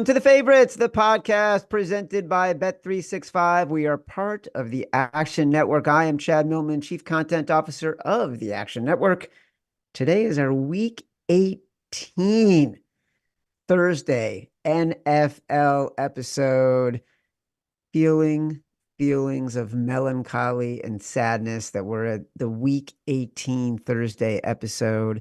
Welcome to The Favorites, the podcast presented by Bet365. We are part of the Action Network. I am Chad Millman, Chief Content Officer of the Action Network. Today is our Week 18 Thursday NFL episode. Feelings of melancholy and sadness that we're at the Week 18 Thursday episode.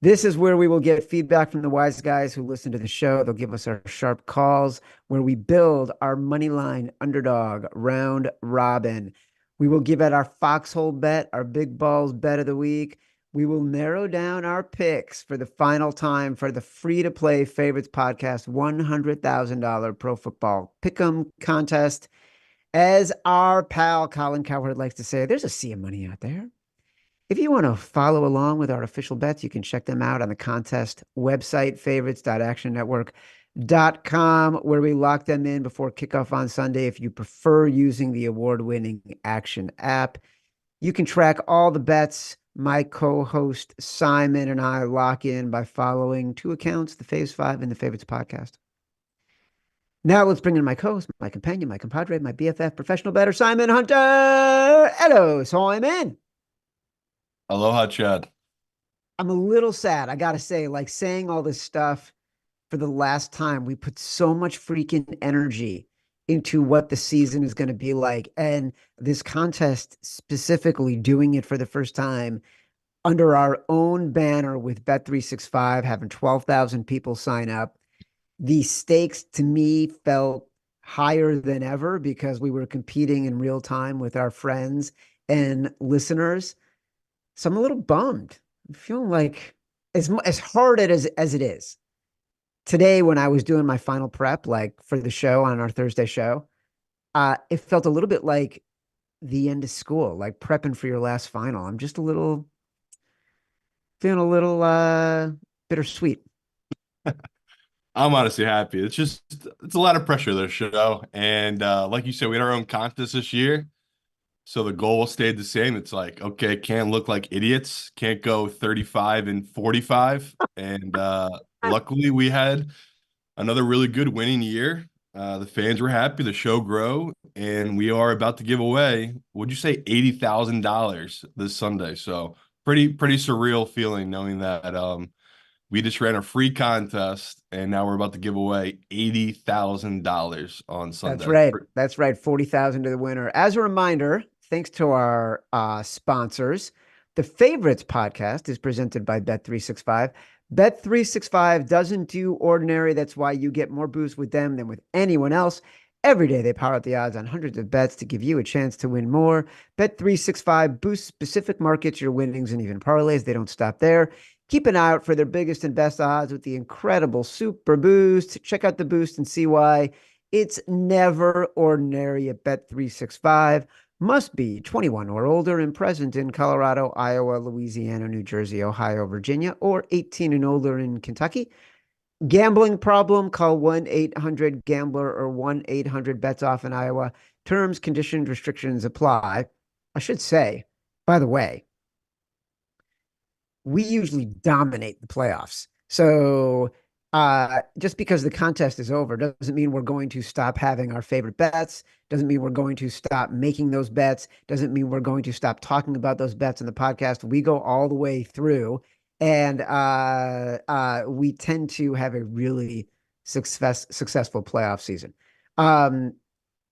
This is where we will get feedback from the wise guys who listen to the show. They'll give us our sharp calls where we build our moneyline underdog round robin. We will give out our foxhole bet, our big balls bet of the week. We will narrow down our picks for the final time for the free-to-play Favorites Podcast $100,000 Pro Football Pick'em contest. As our pal Colin Cowherd likes to say, there's a sea of money out there. If you want to follow along with our official bets, you can check them out on the contest website, favorites.actionnetwork.com, where we lock them in before kickoff on Sunday. If you prefer using the award-winning Action app, you can track all the bets my co-host Simon and I lock in by following two accounts, the Faves 5 and the Favorites Podcast. Now let's bring in my co-host, my companion, my compadre, my BFF, professional bettor, Simon Hunter. Hello, Simon. Aloha, Chad. I'm a little sad. I got to say, like saying all this stuff for the last time, we put so much freaking energy into what the season is going to be like. And this contest specifically doing it for the first time under our own banner with Bet365, having 12,000 people sign up. The stakes to me felt higher than ever because we were competing in real time with our friends and listeners. So I'm a little bummed. I'm feeling like as hard as it is today when I was doing my final prep, like for the show on our Thursday show, it felt a little bit like the end of school, like prepping for your last final. I'm just feeling a little bittersweet. I'm honestly happy. It's a lot of pressure, this show. And like you said, we had our own contest this year. So the goal stayed the same. It's like, okay, can't look like idiots, can't go 35 and 45. And luckily we had another really good winning year. The fans were happy, the show grew, and we are about to give away, would you say $80,000 this Sunday? So pretty surreal feeling knowing that we just ran a free contest and now we're about to give away $80,000 on That's Sunday. right. That's right. 40,000 to the winner. As a reminder, thanks to our sponsors, the Favorites podcast is presented by Bet365. Bet365 doesn't do ordinary. That's why you get more boost with them than with anyone else. Every day they power up the odds on hundreds of bets to give you a chance to win more. Bet365 boosts specific markets, your winnings, and even parlays. They don't stop there. Keep an eye out for their biggest and best odds with the incredible Super Boost. Check out the boost and see why it's never ordinary at Bet365. Must be 21 or older and present in Colorado, Iowa, Louisiana, New Jersey, Ohio, Virginia, or 18 and older in Kentucky. Gambling problem? Call 1-800-GAMBLER or 1-800-BETS-OFF in Iowa. Terms, conditions, restrictions apply. I should say, by the way, we usually dominate the playoffs. So just because the contest is over doesn't mean we're going to stop having our favorite bets. Doesn't mean we're going to stop making those bets. Doesn't mean we're going to stop talking about those bets in the podcast. We go all the way through, and we tend to have a really successful playoff season.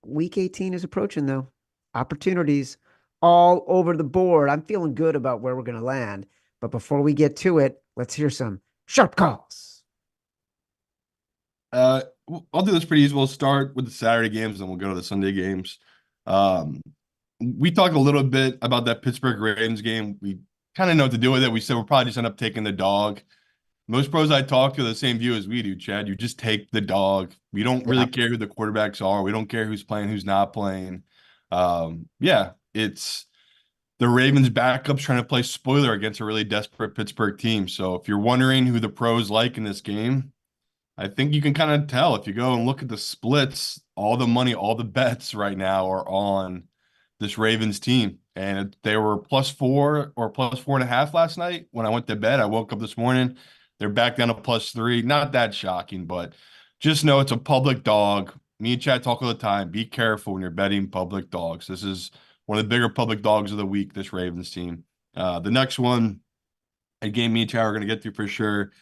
Week 18 is approaching, though. Opportunities all over the board. I'm feeling good about where we're going to land. But before we get to it, let's hear some sharp calls. I'll do this pretty easy. We'll start with the Saturday games, and we'll go to the Sunday games. We talked a little bit about that Pittsburgh Ravens game. We kind of know what to do with it. We said we'll probably just end up taking the dog. Most pros I talk to have the same view as we do, Chad. You just take the dog. We don't really care who the quarterbacks are. We don't care who's playing, who's not playing. It's the Ravens backups trying to play spoiler against a really desperate Pittsburgh team. So if you're wondering who the pros like in this game, I think you can kind of tell if you go and look at the splits, all the money, all the bets right now are on this Ravens team. And they were +4 or +4.5 last night when I went to bed. I woke up this morning. They're back down to +3. Not that shocking, but just know it's a public dog. Me and Chad talk all the time. Be careful when you're betting public dogs. This is one of the bigger public dogs of the week, this Ravens team. The next one, a game me and Chad are going to get to for sure.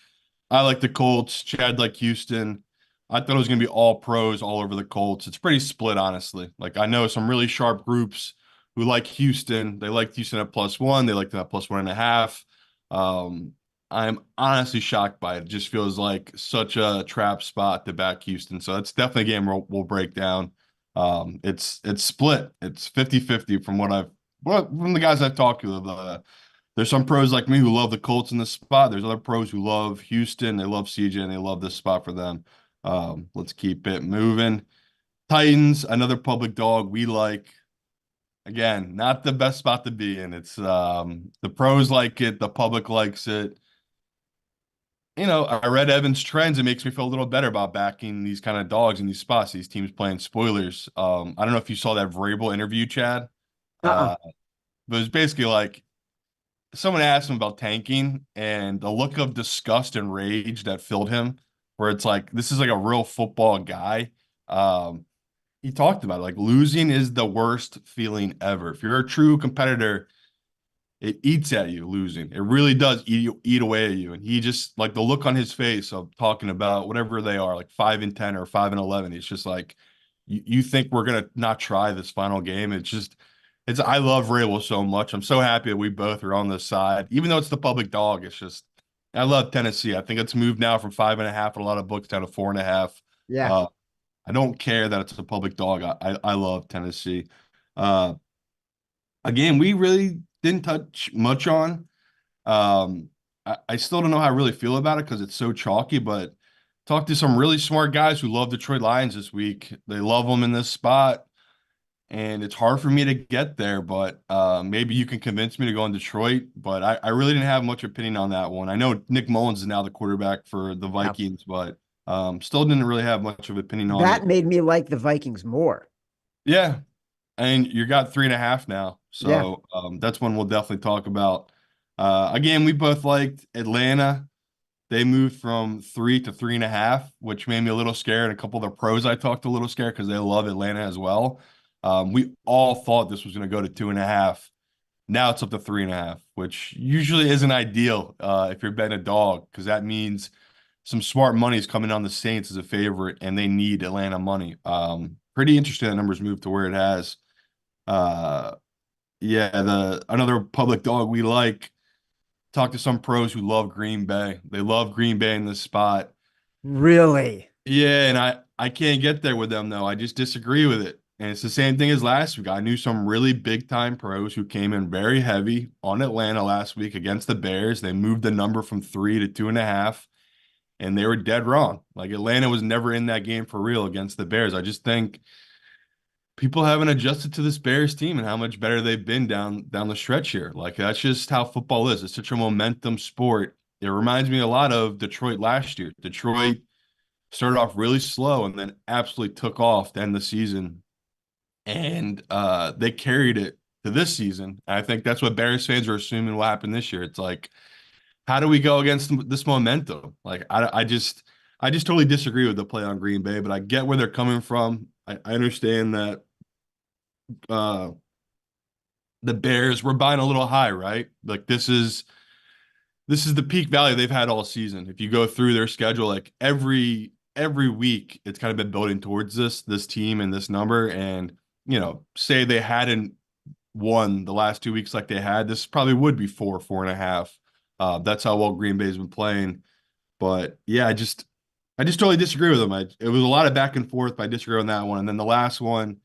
I like the Colts. Chad like Houston. I thought it was going to be all pros all over the Colts. It's pretty split, honestly. Like, I know some really sharp groups who like Houston. They like Houston at +1. They like them at +1.5. Um, I'm honestly shocked by it. It just feels like such a trap spot to back Houston. So that's definitely a game we'll break down. It's split. It's 50-50 from from the guys I've talked to. There's some pros like me who love the Colts in this spot. There's other pros who love Houston. They love CJ and they love this spot for them. Let's keep it moving. Titans, another public dog we like. Again, not the best spot to be in. It's the pros like it, the public likes it. I read Evan's trends. It makes me feel a little better about backing these kind of dogs in these spots, these teams playing spoilers. I don't know if you saw that Vrabel interview, Chad. Uh-uh. But it was basically like someone asked him about tanking and the look of disgust and rage that filled him, where it's like, this is like a real football guy. He talked about it, like losing is the worst feeling ever. If you're a true competitor, it eats at you losing. It really does eat away at you. And he just like the look on his face of talking about whatever they are, like 5-10 or 5-11. It's just like you think we're gonna not try this final game. It's I love Rabel so much. I'm so happy that we both are on this side, even though it's the public dog. It's just I love Tennessee. I think it's moved now from 5.5 in a lot of books down to 4.5. Yeah. Uh, I don't care that it's a public dog. I love Tennessee. Uh, Again, we really didn't touch much on. I still don't know how I really feel about it because it's so chalky, but talked to some really smart guys who love Detroit Lions this week. They love them in this spot, and it's hard for me to get there, but maybe you can convince me to go in Detroit. But I really didn't have much opinion on that one. I know Nick Mullins is now the quarterback for the Yeah. Vikings, but still didn't really have much of opinion on That it. made me like the Vikings more. Yeah, and you got 3.5 now. Yeah. So that's one we'll definitely talk about. Again, we both liked Atlanta. They moved from 3 to 3.5, which made me a little scared. A couple of the pros I talked to a little scared because they love Atlanta as well. We all thought this was going to go to 2.5. Now it's up to 3.5, which usually isn't ideal if you're betting a dog, because that means some smart money is coming on the Saints as a favorite, and they need Atlanta money. Pretty interesting that numbers moved to where it has. Uh, yeah, the another public dog we like. Talk to some pros who love Green Bay. They love Green Bay in this spot. Really? Yeah, and I can't get there with them though. I just disagree with it. And it's the same thing as last week. I knew some really big time pros who came in very heavy on Atlanta last week against the Bears. They moved the number from 3 to 2.5, and they were dead wrong. Like Atlanta was never in that game for real against the Bears. I just think people haven't adjusted to this Bears team and how much better they've been down the stretch here. Like that's just how football is. It's such a momentum sport. It reminds me a lot of Detroit last year. Detroit started off really slow and then absolutely took off to end the season. And they carried it to this season. And I think that's what Bears fans are assuming will happen this year. It's like, how do we go against this momentum? Like I just totally disagree with the play on Green Bay, but I get where they're coming from. I understand that uh the Bears were buying a little high, right? Like this is the peak value they've had all season. If you go through their schedule, like every week, it's kind of been building towards this team and this number. And say they hadn't won the last 2 weeks like they had, this probably would be 4.5. That's how well Green Bay's been playing. But yeah, I just totally disagree with them. It was a lot of back and forth, but I disagree on that one. And then the last one,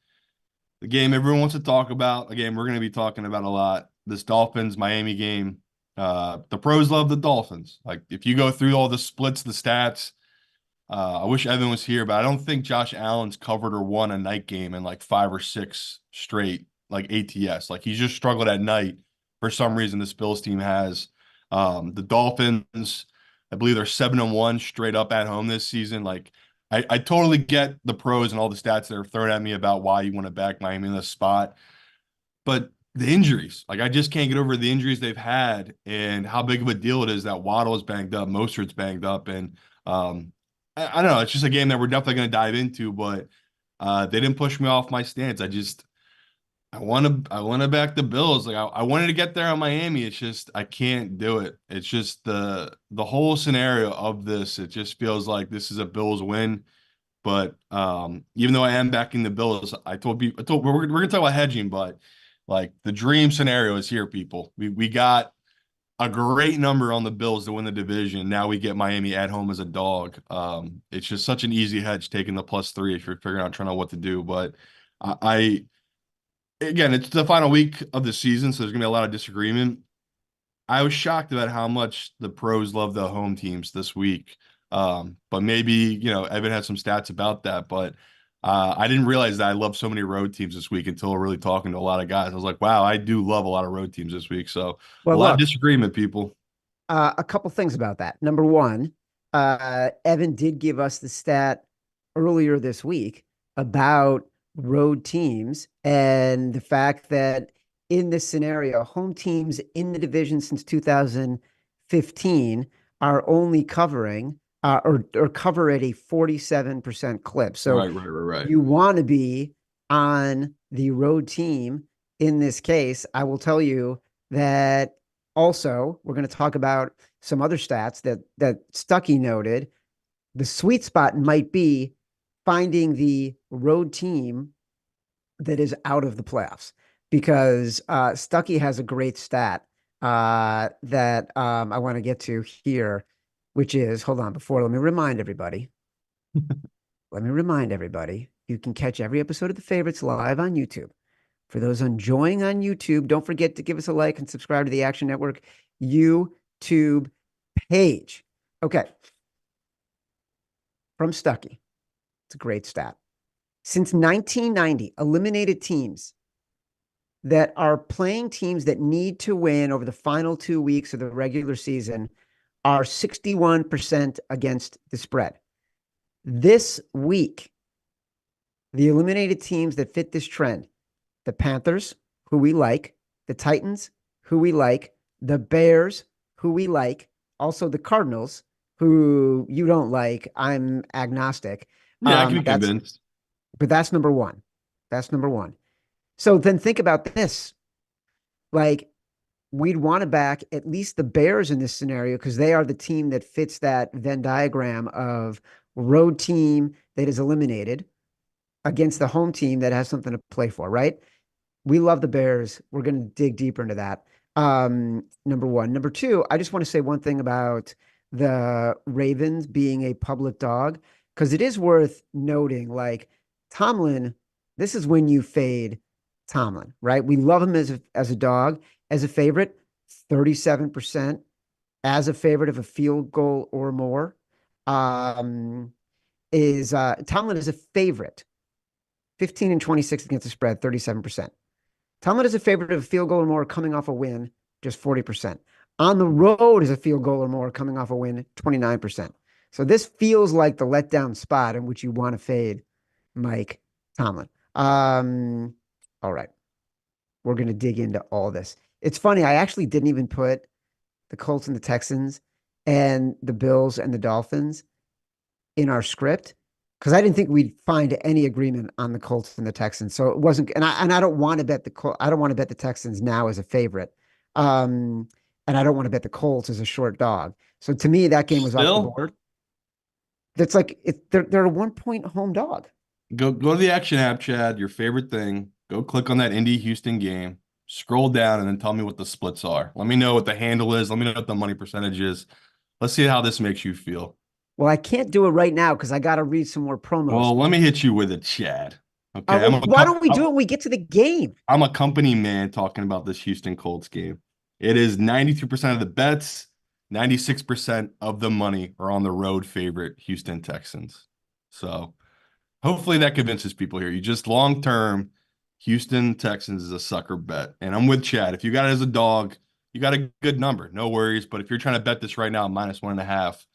the game everyone wants to talk about, a game we're going to be talking about a lot, this Dolphins Miami game. The pros love the Dolphins. Like if you go through all the splits, the stats, I wish Evan was here, but I don't think Josh Allen's covered or won a night game in like 5 or 6 straight like ATS. Like he's just struggled at night for some reason. This Bills team has the Dolphins. I believe they're 7-1 straight up at home this season. Like I totally get the pros and all the stats that are thrown at me about why you want to back Miami in this spot. But the injuries, like I just can't get over the injuries they've had and how big of a deal it is that Waddle is banged up, Mostert's banged up, and I don't know. It's just a game that we're definitely going to dive into, but they didn't push me off my stance. I want to back the Bills. Like I wanted to get there on Miami. It's just I can't do it. It's just the whole scenario of this. It just feels like this is a Bills win. But even though I am backing the Bills, I told we're gonna talk about hedging, but like the dream scenario is here, people. We got a great number on the Bills to win the division. Now we get Miami at home as a dog. It's just such an easy hedge taking the +3 if you're figuring out trying to know what to do. But I again, it's the final week of the season, so there's gonna be a lot of disagreement. I was shocked about how much the pros love the home teams this week. But maybe, Evan had some stats about that, but I didn't realize that I love so many road teams this week until really talking to a lot of guys. I was like, wow, I do love a lot of road teams this week. So a Well, lot of look, disagreement, people. a couple things about that. Number one, Evan did give us the stat earlier this week about road teams and the fact that in this scenario, home teams in the division since 2015 are only covering or cover at a 47% clip. So Right, right, right, right. you want to be on the road team in this case. I will tell you that also we're going to talk about some other stats that Stuckey noted. The sweet spot might be finding the road team that is out of the playoffs because Stuckey has a great stat that I want to get to here, which is hold on before let me remind everybody. Let me remind everybody you can catch every episode of The Favorites live on YouTube. For those enjoying on YouTube, don't forget to give us a like and subscribe to the Action Network YouTube page. Okay. From Stuckey. It's a great stat. Since 1990, eliminated teams that are playing teams that need to win over the final 2 weeks of the regular season are 61% against the spread. This week, the eliminated teams that fit this trend, the Panthers, who we like, the Titans, who we like, the Bears, who we like, also the Cardinals, who you don't like. I'm agnostic. Yeah, I can be That's convinced. but that's number one. That's number one. So then think about this. Like we'd want to back at least the Bears in this scenario because they are the team that fits that Venn diagram of road team that is eliminated against the home team that has something to play for, right? We love the Bears. We're going to dig deeper into that. Number one. Number two, I just want to say one thing about the Ravens being a public dog, because it is worth noting, like Tomlin, this is when you fade Tomlin, right? We love him as a dog, as a favorite, 37% as a favorite of a field goal or more. Is Tomlin is a favorite, 15 and 26 against the spread, 37%. Tomlin is a favorite of a field goal or more coming off a win, just 40%. On the road is a field goal or more coming off a win, 29%. So this feels like the letdown spot in which you want to fade Mike Tomlin. All right. We're going to dig into all this. It's funny. I actually didn't even put the Colts and the Texans and the Bills and the Dolphins in our script because I didn't think we'd find any agreement on the Colts and the Texans. So it wasn't, and I don't want to bet I don't want to bet the Texans now as a favorite. And I don't want to bet the Colts as a short dog. So to me, that game was off the Still, board. That's like they're a 1 point home dog. go to the Action app, Chad, your favorite thing. Go click on that Indy Houston game. Scroll down and then tell me what the splits are. Let me know what the handle is. Let me know what the money percentage is. Let's see how this makes you feel. Well, I can't do it right now because I got to read some more promos. Well, let me hit you with it, Chad. Okay, Well, why don't we do it when we get to the game? I'm a company man talking about this Houston Colts game. It is 92% of the bets, 96% of the money are on the road favorite Houston Texans. So hopefully that convinces people here. You just long term, Houston Texans is a sucker bet. And I'm with Chad. If you got it as a dog, you got a good number. No worries. But if you're trying to bet this right now, -1.5,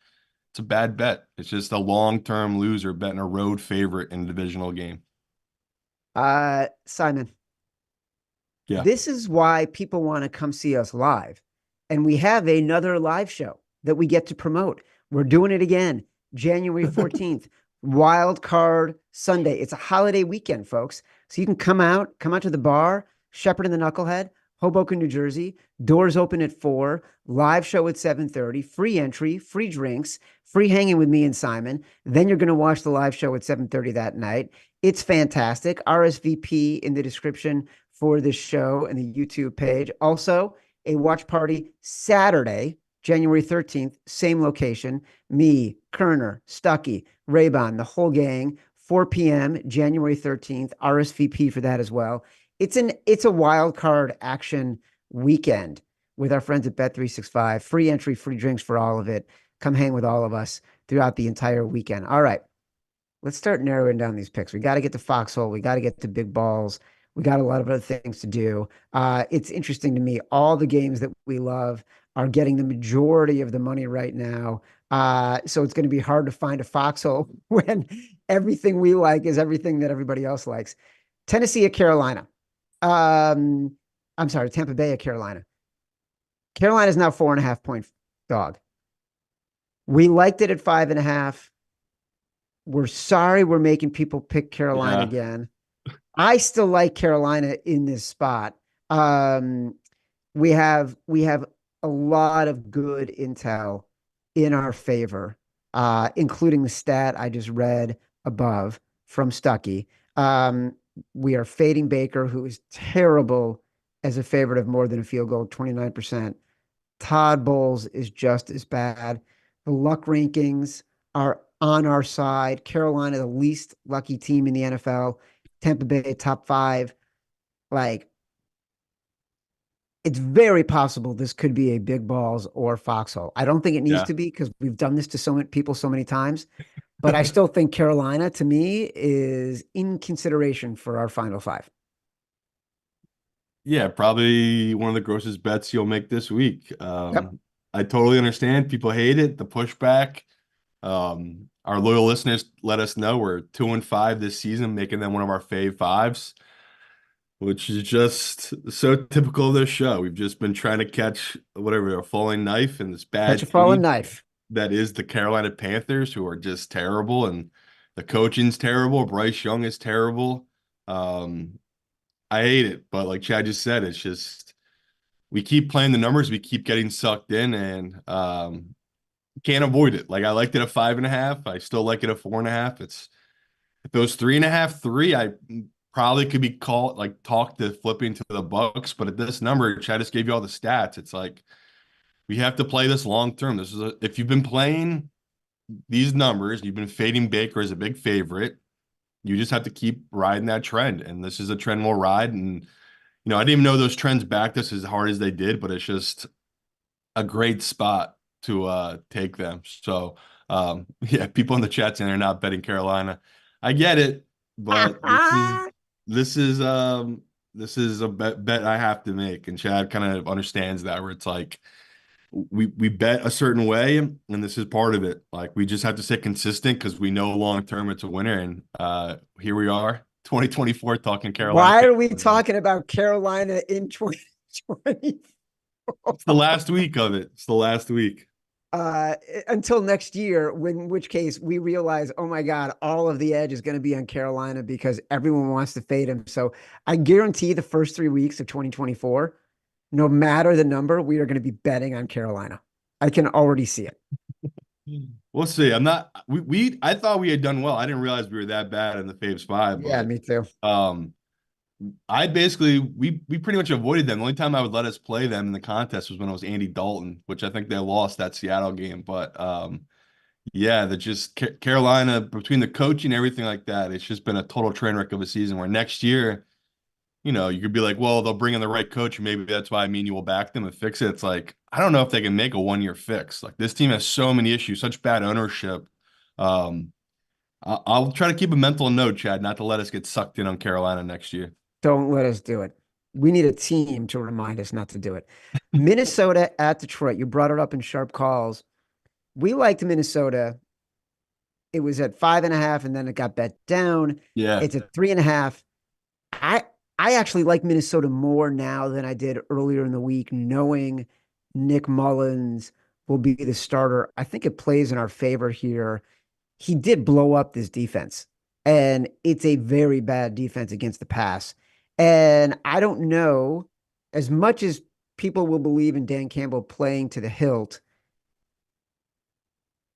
it's a bad bet. It's just a long term loser betting a road favorite in a divisional game. Simon, Yeah. this is why people want to come see us live. And we have another live show that we get to promote. We're doing it again January 14th, Wild Card Sunday. It's a holiday weekend, folks. So you can come out to the bar, Shepherd and the Knucklehead, Hoboken, New Jersey. Doors open at 4, live show at 7:30, free entry, free drinks, free hanging with me and Simon. Then you're going to watch the live show at 7:30 that night. It's fantastic. RSVP in the description for this show and the YouTube page. Also, a watch party Saturday, January 13th, same location. Me, Kerner, Stuckey, Raybon, the whole gang, 4 p.m., January 13th. RSVP for that as well. It's a wild card action weekend with our friends at Bet365. Free entry, free drinks for all of it. Come hang with all of us throughout the entire weekend. All right, let's start narrowing down these picks. We got to get to Foxhole. We got to get to Big Balls. We got a lot of other things to do. It's interesting to me. All the games that we love are getting the majority of the money right now. So it's going to be hard to find a foxhole when everything we like is everything that everybody else likes. Tennessee at Carolina. I'm sorry, Tampa Bay at Carolina. Carolina is now 4.5-point dog. We liked it at 5.5. We're sorry we're making people pick Carolina again. I still like Carolina in this spot. We have a lot of good intel in our favor, including the stat I just read above from Stuckey. We are fading Baker, who is terrible as a favorite of more than a field goal, 29%. Todd Bowles is just as bad. The luck rankings are on our side. Carolina, the least lucky team in the NFL. Tampa Bay, top 5. Like, it's very possible this could be a Big Balls or Foxhole. I don't think it needs to be because we've done this to so many people so many times. But I still think Carolina, to me, is in consideration for our final 5. Yeah, probably one of the grossest bets you'll make this week. Yep. I totally understand. People hate it, the pushback. Our loyal listeners let us know we're 2-5 this season, making them one of our fave 5s, which is just so typical of this show. We've just been trying to catch whatever, a falling knife in this Catch a bad fallen team knife. that is the Carolina Panthers, who are just terrible, and the coaching's terrible. Bryce Young is terrible. I hate it, but like Chad just said, it's just we keep playing the numbers, we keep getting sucked in, and can't avoid it. Like I liked it at 5.5. I still like it at 4.5. It's if it was 3.5, 3, I probably could be called like talked to flipping to the Bucks, but at this number, Chad just gave you all the stats. It's like we have to play this long term. If you've been playing these numbers, you've been fading Baker as a big favorite. You just have to keep riding that trend, and this is a trend we'll ride. And I didn't even know those trends backed us as hard as they did, but it's just a great spot to take them. So yeah, people in the chat saying they're not betting Carolina. I get it, but this is a bet I have to make, and Chad kind of understands that, where it's like we bet a certain way, and this is part of it. Like we just have to stay consistent because we know long term it's a winner. And here we are, 2024, talking Carolina. Why are we talking about Carolina in 2020? It's the last week of it. It's the last week. Until next year, in which case we realize, oh my God, all of the edge is going to be on Carolina because everyone wants to fade him. So I guarantee the first 3 weeks of 2024, no matter the number, we are going to be betting on Carolina. I can already see it. We'll see. I'm not. I thought we had done well. I didn't realize we were that bad in the Faves 5. Yeah, but, me too. I basically we pretty much avoided them. The only time I would let us play them in the contest was when it was Andy Dalton, which I think they lost that Seattle game. But yeah, Carolina, between the coaching and everything like that, it's just been a total train wreck of a season. Where next year, you could be like, well, they'll bring in the right coach. Maybe that's why you will back them and fix it. It's like, I don't know if they can make a 1-year fix. Like this team has so many issues, such bad ownership. I'll try to keep a mental note, Chad, not to let us get sucked in on Carolina next year. Don't let us do it. We need a team to remind us not to do it. Minnesota at Detroit. You brought it up in sharp calls. We liked Minnesota. It was at 5.5, and then it got bet down. Yeah. It's at 3.5. I actually like Minnesota more now than I did earlier in the week, knowing Nick Mullins will be the starter. I think it plays in our favor here. he did blow up this defense, and it's a very bad defense against the pass. And I don't know, as much as people will believe in Dan Campbell playing to the hilt,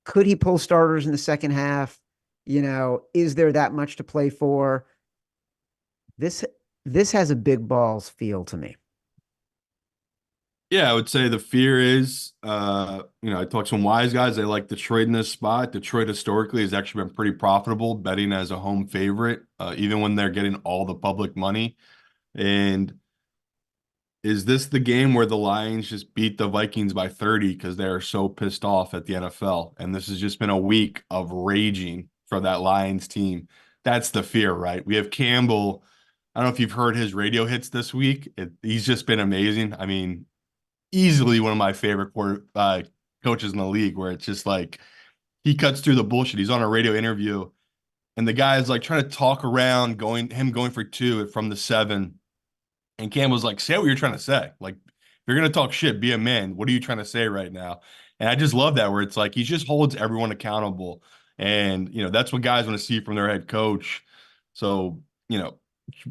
could he pull starters in the second half? Is there that much to play for? This this has a big balls feel to me. Yeah, I would say the fear is, I talked to some wise guys. They like Detroit in this spot. Detroit historically has actually been pretty profitable betting as a home favorite, even when they're getting all the public money. And is this the game where the Lions just beat the Vikings by 30 because they are so pissed off at the NFL? And this has just been a week of raging for that Lions team. That's the fear, right? We have Campbell. I don't know if you've heard his radio hits this week. He's just been amazing. I mean, easily one of my favorite coaches in the league, where it's just like he cuts through the bullshit. He's on a radio interview, and the guy's like trying to talk around going for two from the 7. And Campbell's like, say what you're trying to say. Like, if you're gonna talk shit, be a man. What are you trying to say right now? And I just love that, where it's like he just holds everyone accountable. And that's what guys want to see from their head coach. So,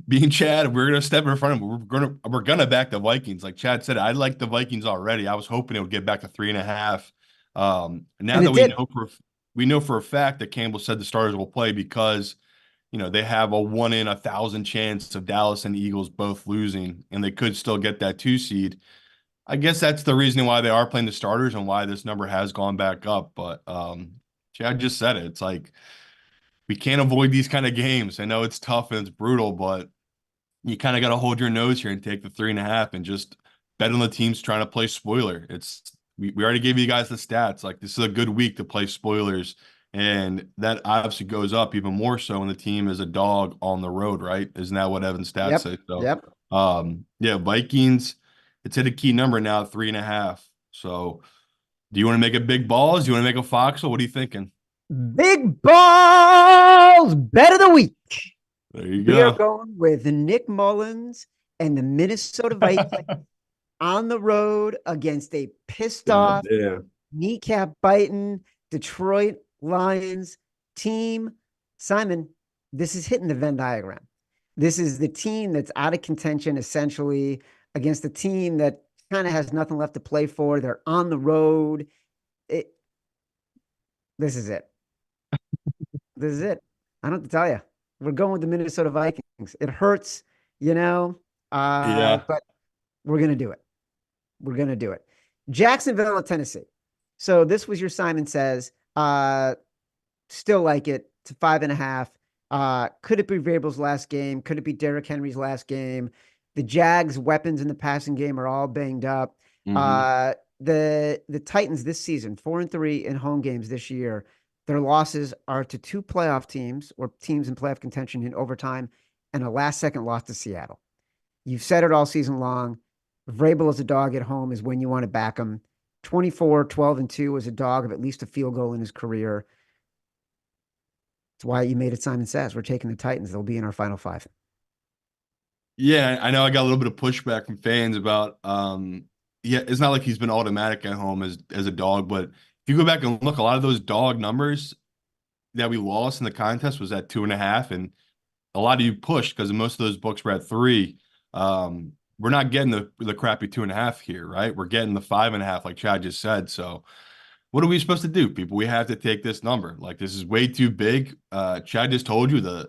being Chad, we're gonna step in front of him. We're gonna back the Vikings. Like Chad said, I like the Vikings already. I was hoping it would get back to 3.5. Now And that it did. we know for a fact that Campbell said the starters will play because they have a 1 in 1,000 chance of Dallas and the Eagles both losing, and they could still get that 2 seed. I guess that's the reason why they are playing the starters and why this number has gone back up. But Chad just said it. It's like we can't avoid these kind of games. I know it's tough and it's brutal, but you kind of got to hold your nose here and take the 3.5 and just bet on the teams trying to play spoiler. We already gave you guys the stats. Like, this is a good week to play spoilers. And that obviously goes up even more so when the team is a dog on the road, right? Isn't that what Evan's stats Yep. say? So, Yep. yeah, Vikings, it's at a key number now, 3.5. So, do you want to make a big balls? Do you want to make a foxhole? What are you thinking? Big balls bet of the week. There you We are go. going with Nick Mullins and the Minnesota Vikings on the road against a pissed God off, damn. kneecap biting Detroit Lions team. Simon, this is hitting the Venn diagram. This is the team that's out of contention essentially against a team that kind of has nothing left to play for. They're on the road. This is it. This is it. I don't have to tell you. We're going with the Minnesota Vikings. It hurts, you know, Yeah. but we're going to do it. We're going to do it. Jacksonville, Tennessee. So this was your Simon Says. Still like it. It's 5.5. Could it be Vrabel's last game? Could it be Derrick Henry's last game? The Jags' weapons in the passing game are all banged up. Hmm. The Titans this season, 4-3 in home games this year. Their losses are to 2 playoff teams or teams in playoff contention in overtime, and a last-second loss to Seattle. You've said it all season long. Vrabel as a dog at home is when you want to back him. 24, 12-2 as a dog of at least a field goal in his career. That's why you made it Simon Says. We're taking the Titans. They'll be in our final 5. Yeah, I know I got a little bit of pushback from fans about yeah, it's not like he's been automatic at home as a dog, but if you go back and look, a lot of those dog numbers that we lost in the contest was at 2.5, and a lot of you pushed because most of those books were at 3. We're not getting the crappy 2.5 here, right? We're getting the 5.5, like Chad just said. So what are we supposed to do, people? We have to take this number. Like, this is way too big. Chad just told you the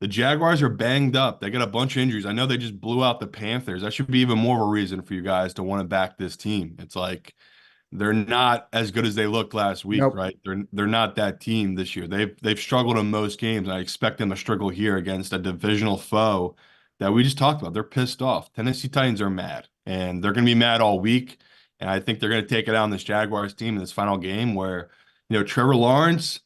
Jaguars are banged up. They got a bunch of injuries. I know they just blew out the Panthers. That should be even more of a reason for you guys to want to back this team. It's like they're not as good as they looked last week, Nope. right? They're not that team this year. They've struggled in most games. I expect them to struggle here against a divisional foe that we just talked about. They're pissed off. Tennessee Titans are mad, and they're going to be mad all week. And I think they're going to take it out on this Jaguars team in this final game where, Trevor Lawrence,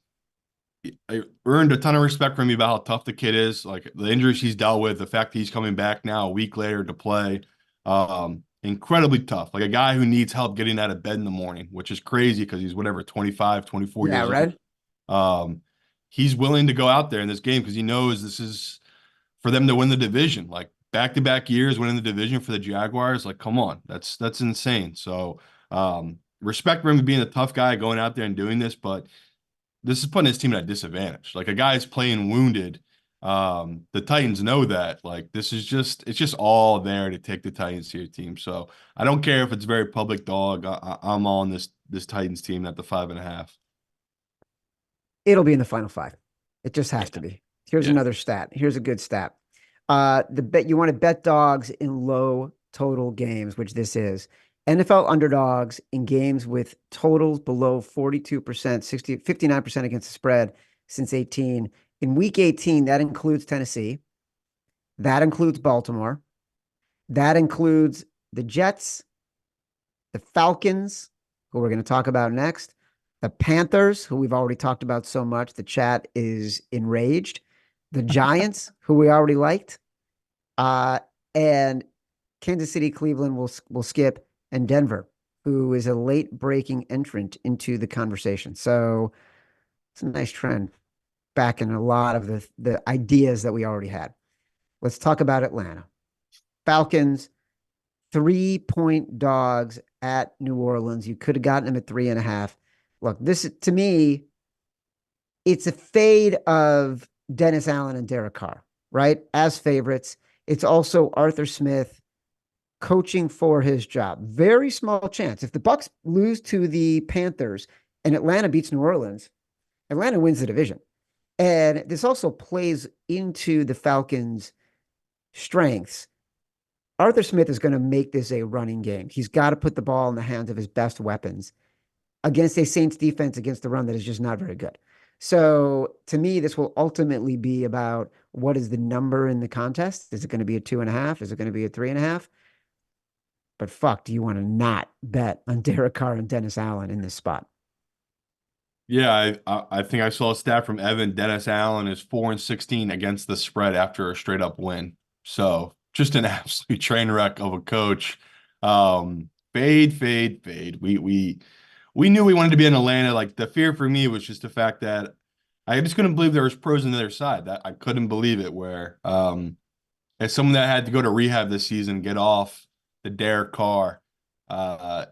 I earned a ton of respect from you about how tough the kid is, like the injuries he's dealt with, the fact he's coming back now a week later to play. Incredibly tough. Like a guy who needs help getting out of bed in the morning, which is crazy because he's whatever, 25, 24 Yeah, years old. right? He's willing to go out there in this game because he knows this is for them to win the division. Like back-to-back years winning the division for the Jaguars, like come on, that's insane. So respect for him being a tough guy going out there and doing this, but this is putting his team at a disadvantage. Like a guy's playing wounded. The Titans know that. Like this is just it's just all there to take the Titans to your team. So I don't care if it's very public dog. I'm on this Titans team at the 5.5. It'll be in the final five. It just has to Yeah, be. Here's yeah. another stat. Here's a good stat. The bet you want to bet dogs in low total games, which this is. NFL underdogs in games with totals below 42%, 59% against the spread since 18. In week 18, that includes Tennessee. That includes Baltimore. That includes the Jets, the Falcons, who we're going to talk about next, the Panthers, who we've already talked about so much. The chat is enraged. The Giants, who we already liked, and Kansas City, Cleveland will skip, and Denver, who is a late breaking entrant into the conversation. So it's a nice trend back in a lot of the ideas that we already had. Let's talk about Atlanta. Falcons, 3-point dogs at New Orleans. You could have gotten them at 3.5. Look, this to me, it's a fade of Dennis Allen and Derek Carr, right? As favorites. It's also Arthur Smith coaching for his job. Very small chance. If the Bucs lose to the Panthers and Atlanta beats New Orleans, Atlanta wins the division. And this also plays into the Falcons' strengths. Arthur Smith is going to make this a running game. He's got to put the ball in the hands of his best weapons against a Saints defense against the run that is just not very good. So to me, this will ultimately be about what is the number in the contest? Is it going to be a 2.5? Is it going to be a 3.5? But fuck, do you want to not bet on Derek Carr and Dennis Allen in this spot? Yeah, I think I saw a stat from Evan. Dennis Allen is 4-16 against the spread after a straight up win. So just an absolute train wreck of a coach. Fade, fade, fade. We knew we wanted to be in Atlanta. Like the fear for me was just the fact that I just couldn't believe there was pros on the other side. That I couldn't believe it. Where as someone that had to go to rehab this season, get off the Derek Carr, I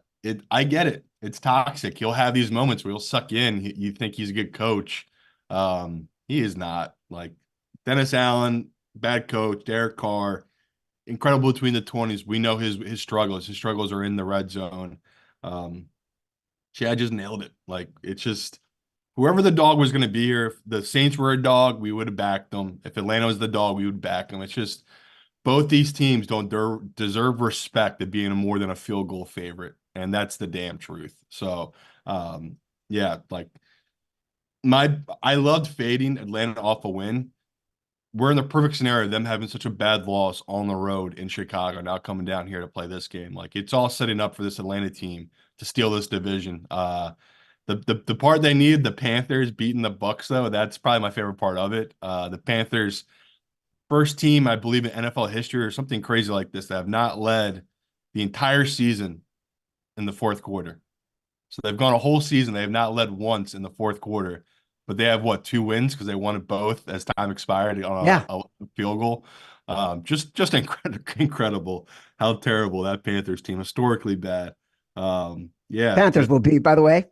get it. It's toxic. He'll have these moments where he'll suck you in. You think he's a good coach. He is not. Like Dennis Allen, bad coach. Derek Carr, incredible between the 20s. We know his struggles. His struggles are in the red zone. Chad just nailed it. Like it's just whoever the dog was going to be here. If the Saints were a dog, we would have backed them. If Atlanta was the dog, we would back them. It's just both these teams don't deserve respect of being more than a field goal favorite, and that's the damn truth. So, yeah, like I loved fading Atlanta off a win. We're in the perfect scenario of them having such a bad loss on the road in Chicago, now coming down here to play this game. Like it's all setting up for this Atlanta team to steal this division. The part they need, the Panthers beating the Bucs, though, that's probably my favorite part of it. The Panthers, first team, I believe, in NFL history or something crazy like this that have not led the entire season in the fourth quarter. So they've gone a whole season. They have not led once in the fourth quarter, but they have what, 2 wins because they won it both as time expired on Yeah. a field goal. Just incredible how terrible that Panthers team, historically bad. Yeah, Panthers just will be, by the way,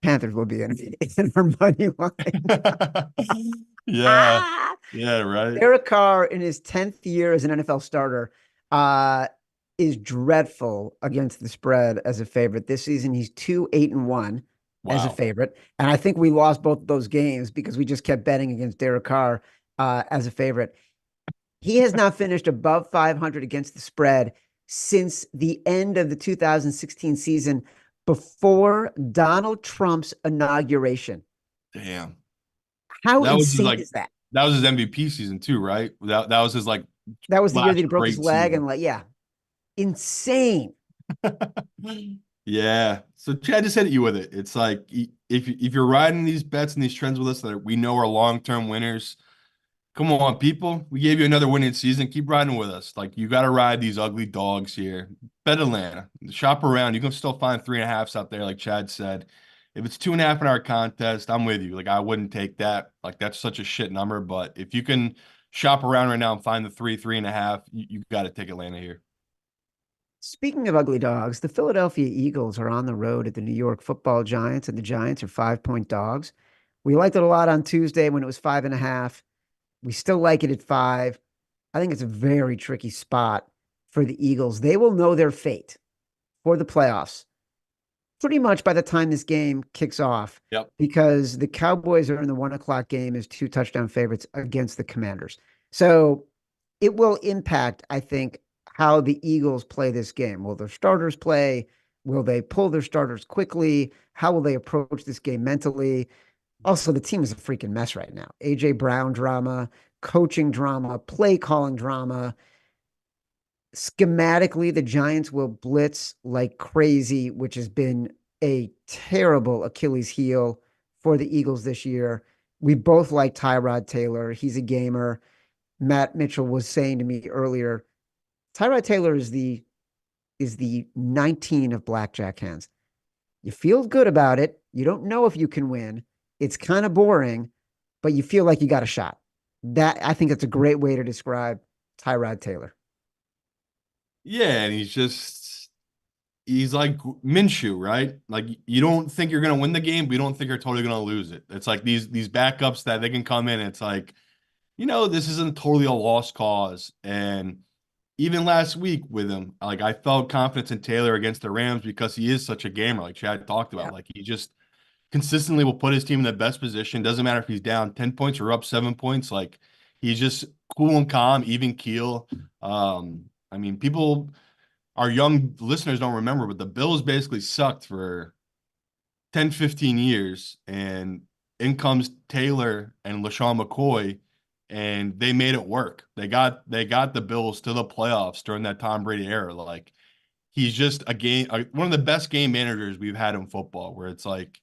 Panthers will be in our money line. yeah, Ah! yeah, right. Derek Carr in his 10th year as an NFL starter is dreadful against the spread as a favorite. This season, he's 2-8-1 as a Wow. favorite. And I think we lost both of those games because we just kept betting against Derek Carr as a favorite. He has not finished above 500 against the spread since the end of the 2016 season before Donald Trump's inauguration. Damn. How That was his insane like is that? that was his MVP season too, right? That was his like That was the year that last he broke his great leg season. and like, yeah, insane. Yeah. So Chad just hit you with it. It's like if you're riding these bets and these trends with us that we know are long-term winners, come on, people. We gave you another winning season. Keep riding with us. Like you got to ride these ugly dogs here. Bet Atlanta. Shop around. You can still find 3.5s out there, like Chad said. If it's 2.5 in our contest, I'm with you. Like I wouldn't take that. Like that's such a shit number. But if you can shop around right now and find the 3.5, you got to take Atlanta here. Speaking of ugly dogs, the Philadelphia Eagles are on the road at the New York Football Giants, and the Giants are 5-point dogs. We liked it a lot on Tuesday when it was 5.5. We still like it at 5. I think it's a very tricky spot for the Eagles. They will know their fate for the playoffs pretty much by the time this game kicks off Yep. because the Cowboys are in the 1 o'clock game as 2 touchdown favorites against the Commanders. So it will impact, I think, how the Eagles play this game. Will their starters play? Will they pull their starters quickly? How will they approach this game mentally? Also, the team is a freaking mess right now. AJ Brown drama, coaching drama, play calling drama. Schematically, the Giants will blitz like crazy, which has been a terrible Achilles heel for the Eagles this year. We both like Tyrod Taylor. He's a gamer. Matt Mitchell was saying to me earlier, Tyrod Taylor is the 19 of blackjack hands. You feel good about it. You don't know if you can win. It's kind of boring, but you feel like you got a shot. That I think that's a great way to describe Tyrod Taylor. Yeah, and he's like Minshew, right? Like you don't think you're gonna win the game, but you don't think you're totally gonna lose it. It's like these backups that they can come in. It's like, this isn't totally a lost cause. And even last week with him, like I felt confidence in Taylor against the Rams because he is such a gamer, like Chad talked Yeah. about. Like he just consistently will put his team in the best position. Doesn't matter if he's down 10 points or up 7 points. Like he's just cool and calm, even keel. I mean, our young listeners don't remember, but the Bills basically sucked for 10, 15 years. And in comes Taylor and LaShawn McCoy, and they made it work. They got the Bills to the playoffs during that Tom Brady era. Like he's just one of the best game managers we've had in football, where it's like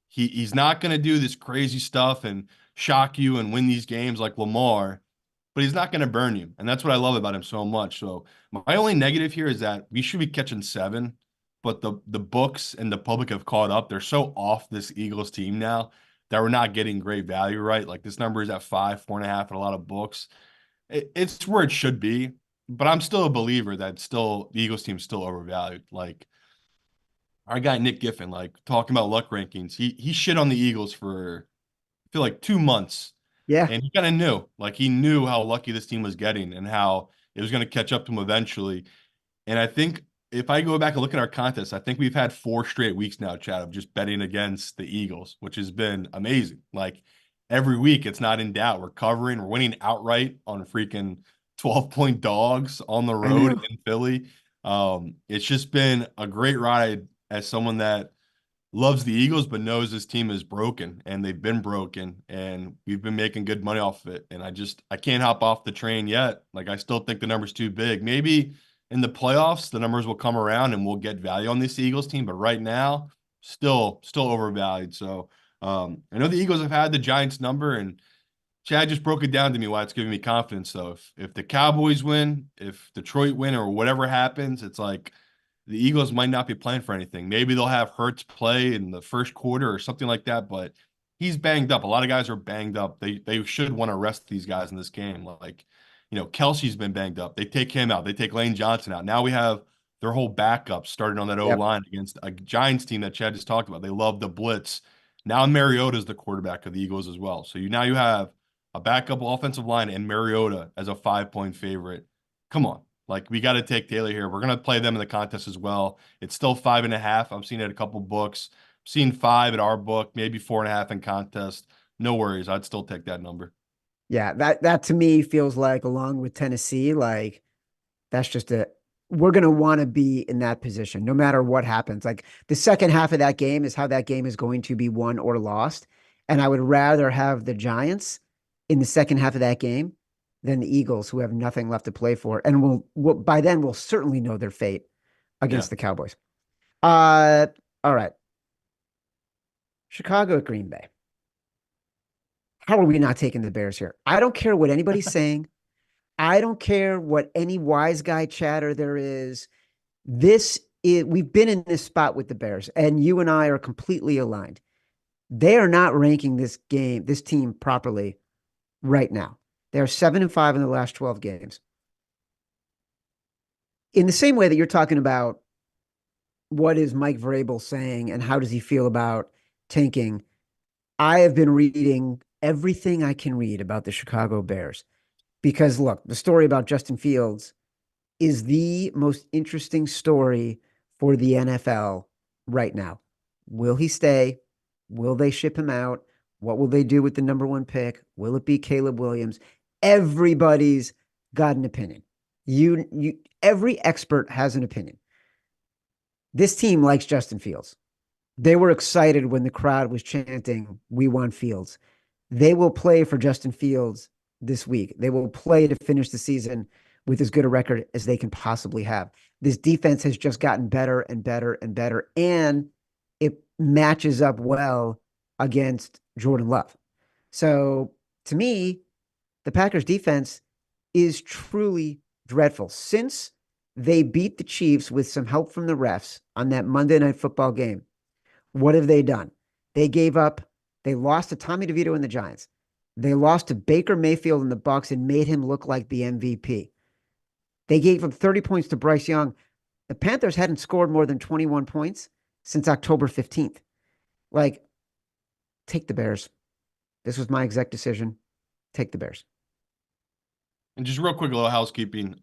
he's not going to do this crazy stuff and shock you and win these games like Lamar, but he's not going to burn you. And that's what I love about him so much. So my only negative here is that we should be catching 7, but the books and the public have caught up. They're so off this Eagles team now that we're not getting great value, right? Like this number is at 5, 4.5 in a lot of books. It's where it should be, but I'm still a believer that still the Eagles team is still overvalued. Like our guy Nick Giffen, like talking about luck rankings, he shit on the Eagles for I feel like 2 months, Yeah. and he kind of knew, like he knew how lucky this team was getting and how it was going to catch up to him eventually. And I think if I go back and look at our contest, I think we've had 4 straight weeks now, Chad, of just betting against the Eagles, which has been amazing. Like every week, it's not in doubt. We're covering, we're winning outright on freaking 12-point dogs on the I road know. in Philly. It's just been a great ride as someone that loves the Eagles, but knows this team is broken and they've been broken and we've been making good money off of it. And I can't hop off the train yet. Like I still think the number's too big. Maybe in the playoffs, the numbers will come around and we'll get value on this Eagles team. But right now, still overvalued. So I know the Eagles have had the Giants number, and Chad just broke it down to me why it's giving me confidence. So if the Cowboys win, if Detroit win, or whatever happens, it's like the Eagles might not be playing for anything. Maybe they'll have Hurts play in the first quarter or something like that, but he's banged up. A lot of guys are banged up. They should want to rest these guys in this game. Like, Kelsey's been banged up. They take him out. They take Lane Johnson out. Now we have their whole backup starting on that O Yep. line against a Giants team that Chad just talked about. They love the blitz. Now Mariota is the quarterback of the Eagles as well. So you have a backup offensive line and Mariota as a 5-point favorite. Come on. Like we got to take Taylor here. We're gonna play them in the contest as well. It's still 5.5. I'm seeing it at a couple books. I'm seeing 5 at our book, maybe 4.5 in contest. No worries. I'd still take that number. Yeah. That to me feels like, along with Tennessee, like that's just we're going to want to be in that position no matter what happens. Like the second half of that game is how that game is going to be won or lost. And I would rather have the Giants in the second half of that game than the Eagles, who have nothing left to play for. And we'll by then we'll certainly know their fate Yeah. against the Cowboys. All right. Chicago at Green Bay. How are we not taking the Bears here? I don't care what anybody's saying. I don't care what any wise guy chatter there is. We've been in this spot with the Bears, and you and I are completely aligned. They are not ranking this team properly right now. They're 7-5 in the last 12 games. in the same way that you're talking about what is Mike Vrabel saying and how does he feel about tanking, I have been reading everything I can read about the Chicago Bears because look, the story about Justin Fields is the most interesting story for the NFL right now. Will he stay? Will they ship him out? What will they do with the number one pick? Will it be Caleb Williams? Everybody's got an opinion. Every expert has an opinion. This team likes Justin Fields. They were excited when the crowd was chanting, "We want Fields." They will play for Justin Fields this week. They will play to finish the season with as good a record as they can possibly have. This defense has just gotten better and better and better, and it matches up well against Jordan Love. So to me, the Packers defense is truly dreadful. Since they beat the Chiefs with some help from the refs on that Monday Night Football game, what have they done? They gave up, they lost to Tommy DeVito and the Giants. They lost to Baker Mayfield and the Bucks and made him look like the MVP. They gave up 30 points to Bryce Young. The Panthers hadn't scored more than 21 points since October 15th. Like, take the Bears. This was my exec decision. Take the Bears. And just real quick, a little housekeeping.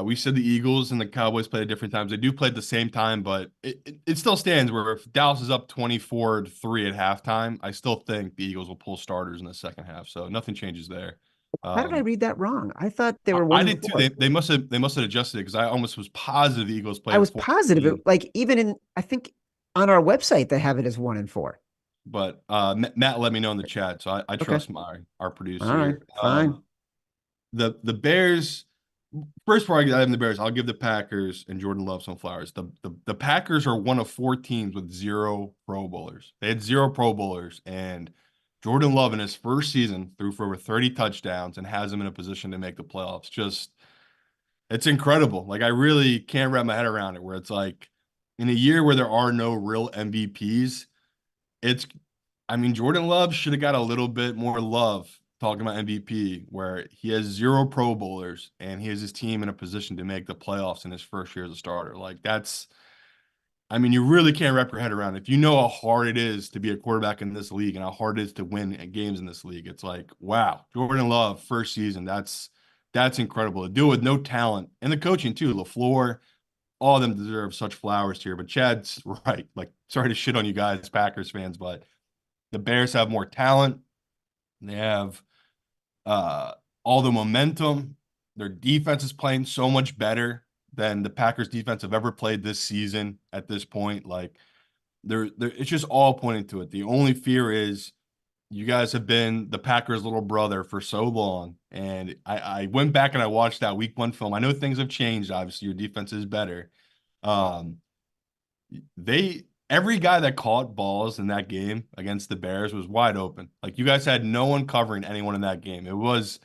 We said the Eagles and the Cowboys play at different times. They do play at the same time, but it still stands where if Dallas is up 24-3 at halftime, I still think the Eagles will pull starters in the second half. So nothing changes there. How did I read that wrong? I thought they were I 1 and did too. 4. They must have adjusted it because I almost was positive the Eagles played I at was positive 14. like even in I think on our website they have it as 1 and 4. But Matt let me know in the chat, so I Okay. trust our All producer right. here. Fine. The Bears. First part I have the Bears. I'll give the Packers and Jordan Love some flowers. The Packers are one of 4 teams with 0 Pro Bowlers. They had 0 Pro Bowlers, and Jordan Love in his first season threw for over 30 touchdowns and has them in a position to make the playoffs. Just it's incredible. Like I really can't wrap my head around it. Where it's like in a year where there are no real MVPs, it's I mean, Jordan Love should have got a little bit more love talking about MVP, where he has 0 Pro Bowlers and he has his team in a position to make the playoffs in his first year as a starter. Like that's, I mean, you really can't wrap your head around it. If you know how hard it is to be a quarterback in this league and how hard it is to win at games in this league, it's like, wow, Jordan Love first season, that's incredible to do it with no talent and the coaching too. LaFleur, all of them deserve such flowers here. But Chad's right. Like, sorry to shit on you guys, Packers fans, but the Bears have more talent. They have uh, all the momentum. Their defense is playing so much better than the Packers defense have ever played this season at this point. Like it's just all pointing to it. The only fear is you guys have been the Packers' little brother for so long. And I went back and I watched that week 1 film. I know things have changed. Obviously, your defense is better. Um, every guy that caught balls in that game against the Bears was wide open. Like you guys had no one covering anyone in that game. It was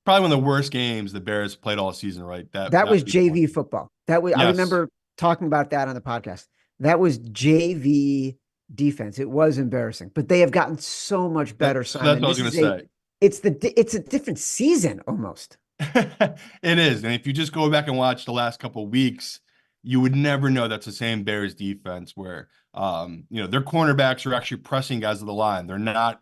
probably one of the worst games the Bears played all season, right? That was Week one. JV football. I Yes. remember talking about that on the podcast. That was JV defense. It was embarrassing, but they have gotten so much better, So that's Simon. what I was This gonna is say. it's a different season almost. It is. And if you just go back and watch the last couple of weeks, you would never know that's the same Bears defense where their cornerbacks are actually pressing guys to the line. They're not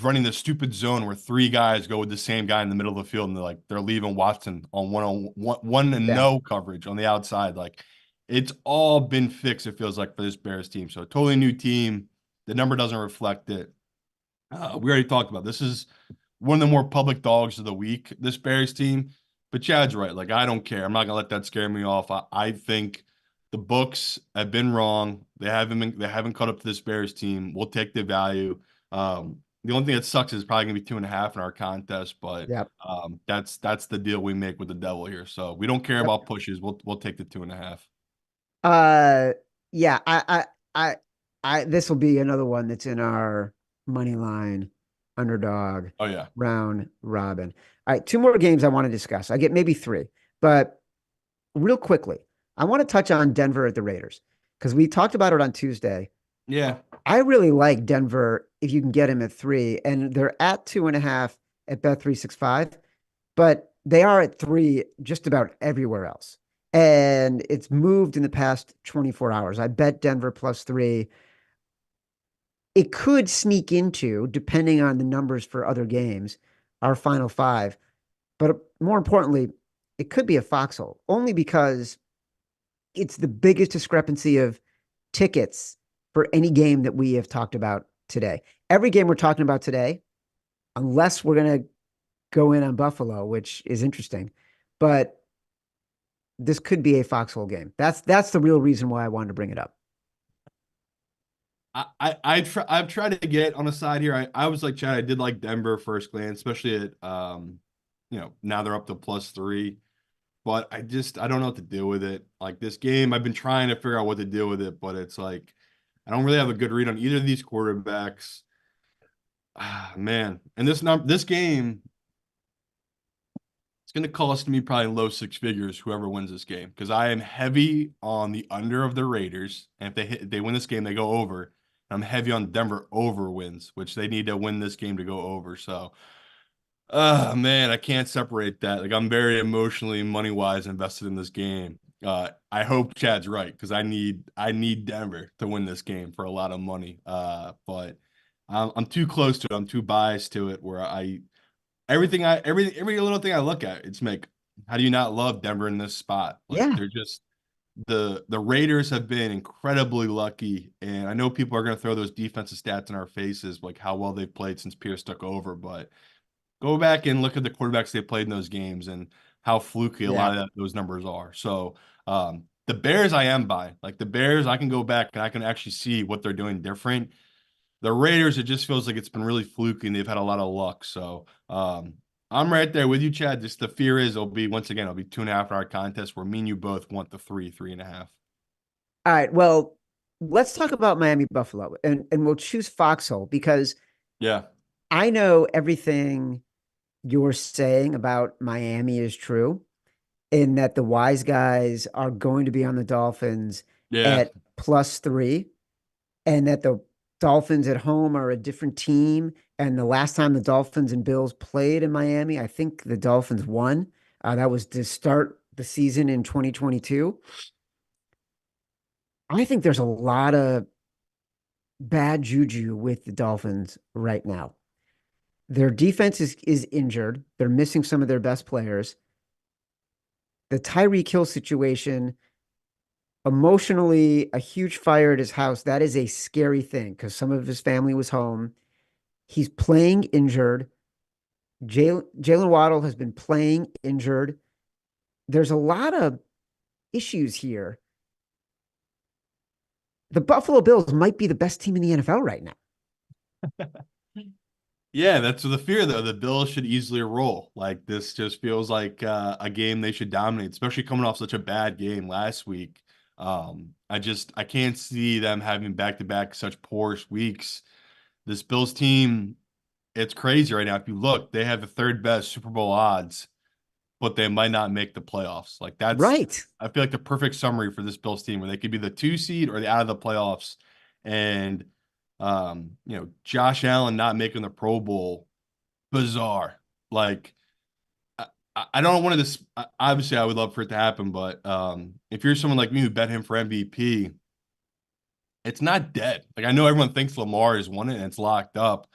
running the stupid zone where 3 guys go with the same guy in the middle of the field and they're leaving Watson on one and Yeah. no coverage on the outside. Like it's all been fixed, it feels like, for this Bears team. So a totally new team. The number doesn't reflect it. We already talked about this is one of the more public dogs of the week, this Bears team. But Chad's right. Like, I don't care. I'm not gonna let that scare me off. I think the books have been wrong. They haven't caught up to this Bears team. We'll take the value. The only thing that sucks is probably gonna be 2.5 in our contest, but Yep. that's the deal we make with the devil here. So we don't care Yep. about pushes. We'll take the 2.5. Uh yeah, this will be another one that's in our money line underdog Oh yeah. round robin. All right, 2 more games I want to discuss. I get maybe 3, but real quickly, I want to touch on Denver at the Raiders because we talked about it on Tuesday. Yeah. I really like Denver if you can get him at 3, and they're at 2.5 at Bet365. But They are at 3 just about everywhere else. And it's moved in the past 24 hours. I bet Denver +3. It could sneak into, depending on the numbers for other games, our final five. But more importantly, it could be a foxhole only because it's the biggest discrepancy of tickets for any game that we have talked about today. Every game we're talking about today, unless we're going to go in on Buffalo, which is interesting, but this could be a foxhole game. That's the real reason why I wanted to bring it up. I've tried to get on the side here. I was like Chad, I did like Denver first glance, especially at now they're up to +3. But I don't know what to do with it. Like this game, I've been trying to figure out what to do with it, but it's like I don't really have a good read on either of these quarterbacks. Ah, man. And this game, it's going to cost me probably low six figures whoever wins this game because I am heavy on the under of the Raiders, and if they win this game, they go over. I'm heavy on Denver over wins, which they need to win this game to go over. So, man, I can't separate that. Like I'm very emotionally, money wise, invested in this game. I hope Chad's right because I need Denver to win this game for a lot of money. But I'm too close to it. I'm too biased to it. Where every little thing I look at, it's like, how do you not love Denver in this spot? Like Yeah. they're just the Raiders have been incredibly lucky, and I know people are going to throw those defensive stats in our faces, like how well they've played since Pierce took over, but go back and look at the quarterbacks they played in those games and how fluky a Yeah. lot of those numbers are. So the Bears I am by. Like the Bears, I can go back and I can actually see what they're doing different. The Raiders, it just feels like it's been really fluky and they've had a lot of luck. So I'm right there with you, Chad. Just the fear is it'll be 2.5 hour contest where me and you both want the 3.5. All right. Well, let's talk about Miami Buffalo and we'll choose Foxhole because Yeah. I know everything you're saying about Miami is true in that the wise guys are going to be on the Dolphins Yeah. at +3 and that the Dolphins at home are a different team. And the last time the Dolphins and Bills played in Miami, I think the Dolphins won. That was to start the season in 2022. I think there's a lot of bad juju with the Dolphins right now. Their defense is injured. They're missing some of their best players. The Tyreek Hill situation, emotionally, a huge fire at his house, that is a scary thing because some of his family was home. He's playing injured. Jalen Waddle has been playing injured. There's a lot of issues here. The Buffalo Bills might be the best team in the NFL right now. Yeah, that's the fear though. The Bills should easily roll. Like this just feels like a game they should dominate, especially coming off such a bad game last week. I can't see them having back to back such poor weeks. This Bills team, it's crazy right now. If you look, they have the third best Super Bowl odds, but they might not make the playoffs. Like that's Right. I feel like the perfect summary for this Bills team where they could be the 2 seed or the out of the playoffs. And Josh Allen not making the Pro Bowl, bizarre. Like I don't want to obviously I would love for it to happen, but if you're someone like me who bet him for MVP, it's not dead. Like I know everyone thinks Lamar has won it and it's locked up,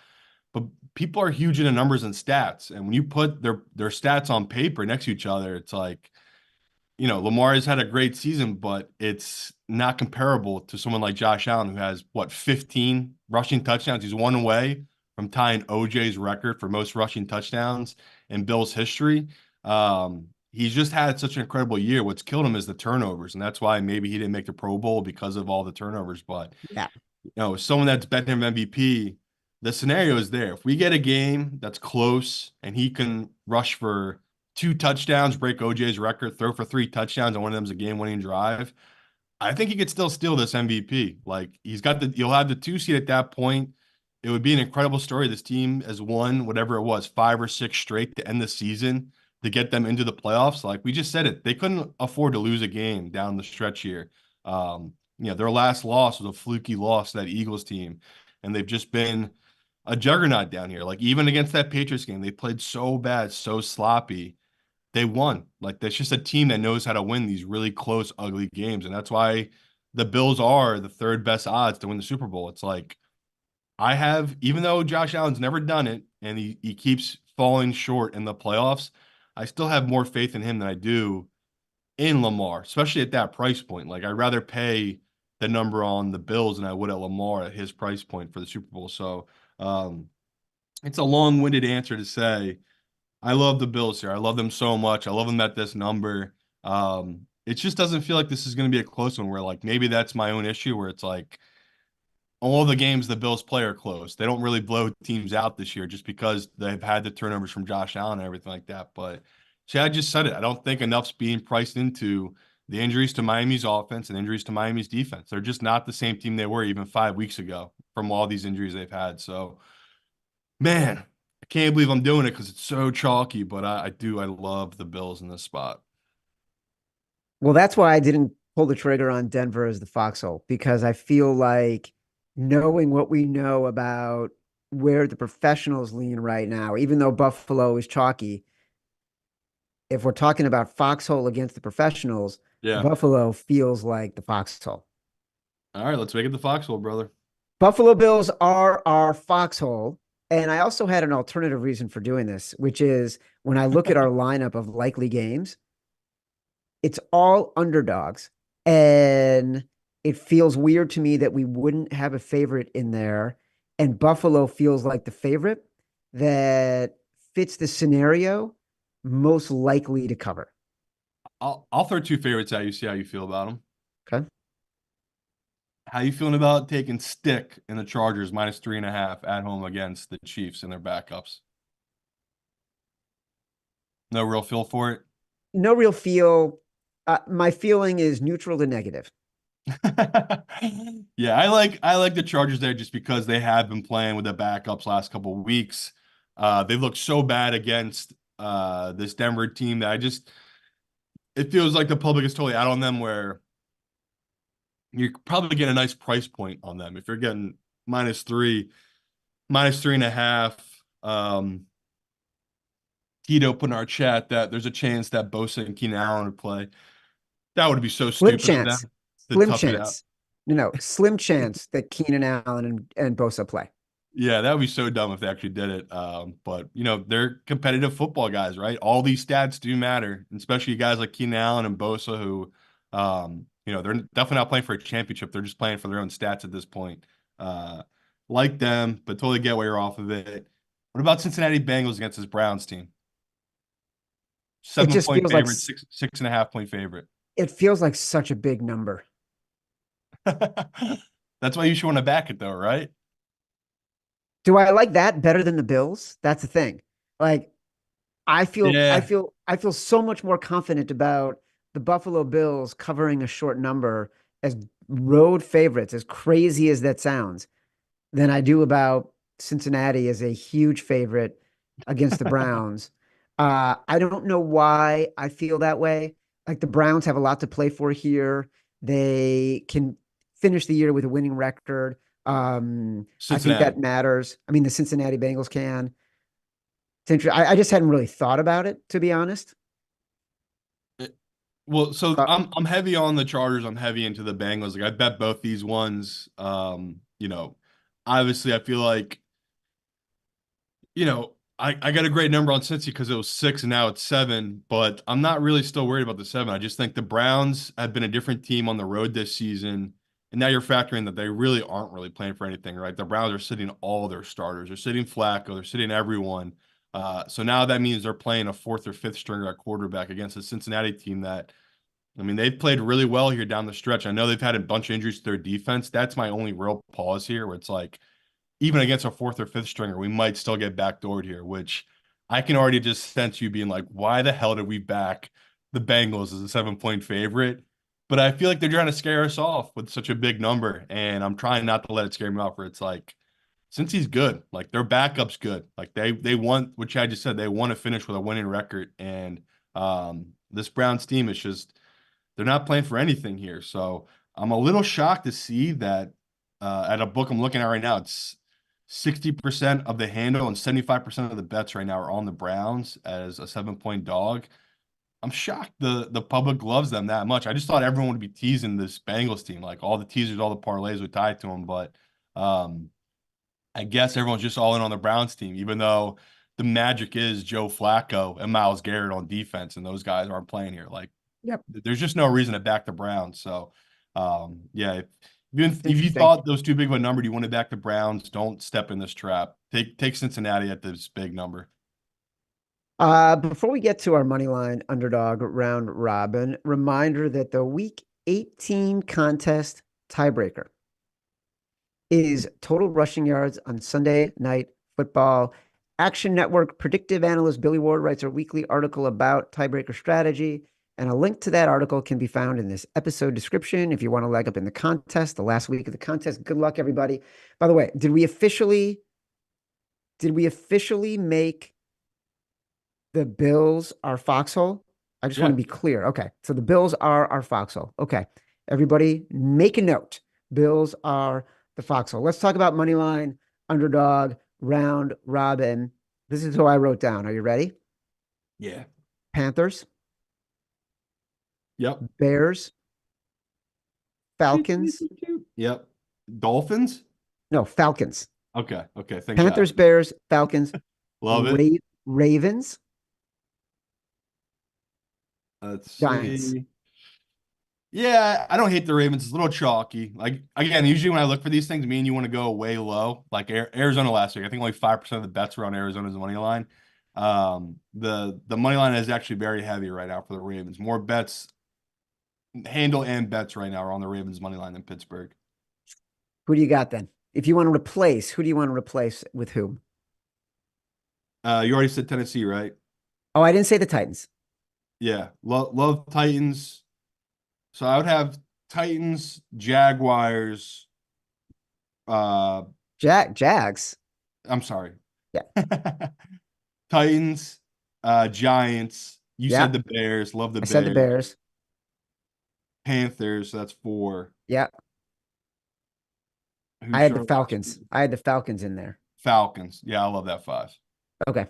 but people are huge into numbers and stats. And when you put their stats on paper next to each other, it's like, Lamar has had a great season, but it's not comparable to someone like Josh Allen, who has what, 15 rushing touchdowns. He's one away from tying OJ's record for most rushing touchdowns in Bill's history. He's just had such an incredible year. What's killed him is the turnovers, and that's why maybe he didn't make the Pro Bowl because of all the turnovers. But Yeah. someone that's betting him MVP, the scenario is there. If we get a game that's close and he can rush for 2 touchdowns, break OJ's record, throw for 3 touchdowns, and one of them's a game-winning drive, I think he could still steal this MVP. Like you'll have the 2 seed at that point. It would be an incredible story. This team has won whatever it was, 5 or 6 straight to end the season to get them into the playoffs. Like we just said it, they couldn't afford to lose a game down the stretch here. Their last loss was a fluky loss to that Eagles team, and they've just been a juggernaut down here. Like even against that Patriots game, they played so bad, so sloppy. they won. Like that's just a team that knows how to win these really close, ugly games. And that's why the Bills are the third best odds to win the Super Bowl. It's like I have, even though Josh Allen's never done it and he keeps falling short in the playoffs, I still have more faith in him than I do in Lamar, especially at that price point. Like I'd rather pay the number on the Bills than I would at Lamar at his price point for the Super Bowl. So um, it's a long-winded answer to say I love the Bills here. I love them so much. I love them at this number. It just doesn't feel like this is going to be a close one where like maybe that's my own issue where it's like all the games the Bills play are close. They don't really blow teams out this year just because they've had the turnovers from Josh Allen and everything like that. But see, I just said it. I don't think enough's being priced into the injuries to Miami's offense and injuries to Miami's defense. They're just not the same team they were even 5 weeks ago from all these injuries they've had. So, man, I can't believe I'm doing it because it's so chalky, but I do. I love the Bills in this spot. Well, that's why I didn't pull the trigger on Denver as the foxhole, because I feel like knowing what we know about where the professionals lean right now, even though Buffalo is chalky, if we're talking about foxhole against the professionals, Yeah. Buffalo feels like the foxhole. All right, let's make it the foxhole, brother. Buffalo Bills are our foxhole. And I also had an alternative reason for doing this, which is when I look at our lineup of likely games, it's all underdogs. And it feels weird to me that we wouldn't have a favorite in there. And Buffalo feels like the favorite that fits the scenario most likely to cover. I'll throw two favorites at you, see how you feel about them. Okay. How you feeling about taking stick in the Chargers minus 3.5 at home against the Chiefs and their backups? No real feel for it. No real feel. My feeling is neutral to negative. Yeah, I like the Chargers there just because they have been playing with the backups last couple of weeks. They look so bad against this Denver team that it feels like the public is totally out on them where you probably get a nice price point on them. If you're getting minus three, minus 3.5, Tito put in our chat that there's a chance that Bosa and Keenan Allen would play. That would be so Slim stupid of them chance. to Slim tough it out. chance. No, slim chance that Keenan Allen and Bosa play. Yeah, that would be so dumb if they actually did it. But they're competitive football guys, right? All these stats do matter, especially guys like Keenan Allen and Bosa, who, they're definitely not playing for a championship. They're just playing for their own stats at this point. Like them, but totally get why you're off of it. What about Cincinnati Bengals against this Browns team? It Seven just point feels like favorite, 6.5 point favorite. it feels like such a big number. That's why you should want to back it, though, right? Do I like that better than the Bills? That's the thing. Like I feel I Yeah, feel I feel so much more confident about the Buffalo Bills covering a short number as road favorites, as crazy as that sounds, than I do about Cincinnati as a huge favorite against the Browns. I don't know why I feel that way. Like the Browns have a lot to play for here. They can finish the year with a winning record. I think Cincinnati. that matters. I mean, the Cincinnati Bengals can. It's interesting. I just hadn't really thought about it, to be honest. Well, so But I'm heavy on the Chargers. I'm heavy into the Bengals. Like I bet both these ones. Obviously I feel like, I got a great number on Cincy because it was 6 and now it's 7, but I'm not really still worried about the 7. I just think the Browns have been a different team on the road this season. And now you're factoring that they really aren't really playing for anything, right? The Browns are sitting all their starters. They're sitting Flacco. They're sitting everyone. So now that means they're playing a fourth or fifth stringer at quarterback against a Cincinnati team that I mean, they've played really well here down the stretch. I know they've had a bunch of injuries to their defense. That's my only real pause here, where it's like, even against a fourth or fifth stringer, we might still get backdoored here, which I can already just sense you being like, why the hell did we back the Bengals as a 7 point favorite? But I feel like they're trying to scare us off with such a big number. And I'm trying not to let it scare me off, where it's like, since he's good, like their backup's good. Like they want, which I just said, they want to finish with a winning record. And this Browns team is just they're not playing for anything here. So I'm a little shocked to see that at a book I'm looking at right now, it's 60% of the handle and 75% of the bets right now are on the Browns as a 7 point dog. I'm shocked the public loves them that much. I just thought everyone would be teasing this Bengals team, like all the teasers, all the parlays would tie to them. But um, I guess everyone's just all in on the Browns team, even though the magic is Joe Flacco and Myles Garrett on defense, and those guys aren't playing here. Like, Yep. there's just no reason to back the Browns. So, yeah, It's if you interesting. thought those too big of a number, do you want to back the Browns? Don't step in this trap. Take Cincinnati at this big number. Before we get to our money line underdog round robin, reminder that the week 18 contest tiebreaker is total rushing yards on Sunday Night Football. Action Network predictive analyst Billy Ward writes a weekly article about tiebreaker strategy, and a link to that article can be found in this episode description if you want to leg up in the contest, the last week of the contest. Good luck, everybody. By the way, did we officially make the Bills our foxhole? I just want Yeah. to be clear. Okay. So the Bills are our foxhole. Okay. Everybody make a note. Bills are the foxhole. Let's talk about money line, underdog, round robin. This is who I wrote down. Are you ready? Yeah. Panthers, Yep. Bears, Falcons. Yep. Dolphins? No, Falcons. Okay. Okay. Thank God. Panthers, Bears, Falcons, Love it. Ravens, Let's Giants. see. Yeah, I don't hate the Ravens. It's a little chalky. Like again, usually when I look for these things, me and you want to go way low. Like Arizona last week, I think only 5% of the bets were on Arizona's money line. The money line is actually very heavy right now for the Ravens. More bets, handle and bets right now are on the Ravens money line than Pittsburgh. Who do you got then? If you want to replace, who do you want to replace with whom? You already said Tennessee, right? Oh, I didn't say the Titans. Yeah, love Titans. So I would have Titans, Jaguars. Uh, Jags. I'm sorry. Yeah. Titans, Giants. You Yeah. said the Bears. Love the I said the Bears. Bears. Panthers. So that's four. Yeah. Who I had the showed Falcons. I had the Falcons in there. Falcons. Yeah, I love that five. Okay.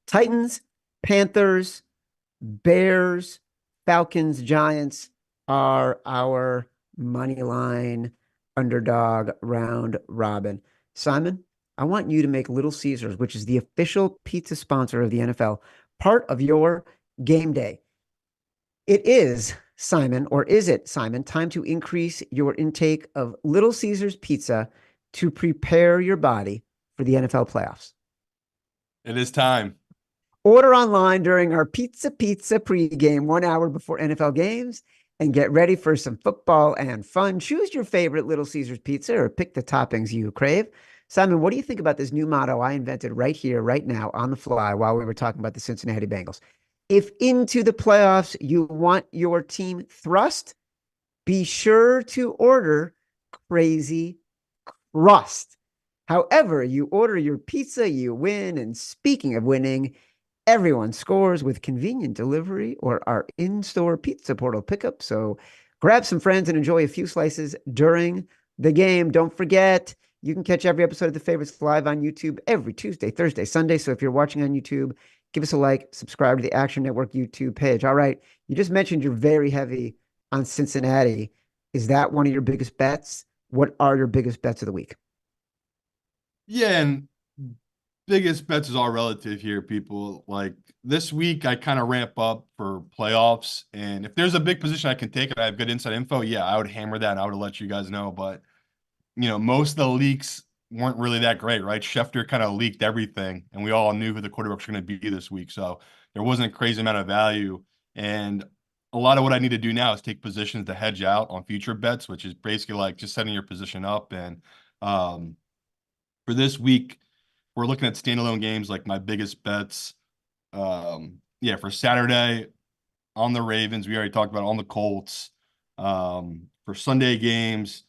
Titans, Panthers, Bears, Falcons, Giants are our money line underdog round robin. Simon, I want you to make Little Caesars, which is the official pizza sponsor of the NFL, part of your game day. It is, Simon, or is it, Simon, time to increase your intake of Little Caesars pizza to prepare your body for the NFL playoffs? It is time. Order online during our Pizza pregame 1 hour before NFL games and get ready for some football and fun. Choose your favorite Little Caesars pizza or pick the toppings you crave. Simon, what do you think about this new motto I invented right here, right now, on the fly while we were talking about the Cincinnati Bengals? If into the playoffs you want your team thrust, be sure to order Crazy Crust. However, you order your pizza, you win. And speaking of winning, everyone scores with convenient delivery or our in-store pizza portal pickup. So grab some friends and enjoy a few slices during the game. Don't forget, you can catch every episode of The Favorites live on YouTube every Tuesday, Thursday, Sunday. So if you're watching on YouTube, give us a like, subscribe to the Action Network YouTube page. All right. You just mentioned you're very heavy on Cincinnati. Is that one of your biggest bets? What are your biggest bets of the week? Yeah, and biggest bets is all relative here, people. Like this week, I kind of ramp up for playoffs. And if there's a big position I can take and I have good inside info, yeah, I would hammer that and I would let you guys know. But most of the leaks weren't really that great, right? Schefter kind of leaked everything, and we all knew who the quarterbacks were going to be this week. So there wasn't a crazy amount of value. And a lot of what I need to do now is take positions to hedge out on future bets, which is basically like just setting your position up. And for this week, we're looking at standalone games like my biggest bets. Yeah, for Saturday on the Ravens, we already talked about on the Colts. For Sunday games,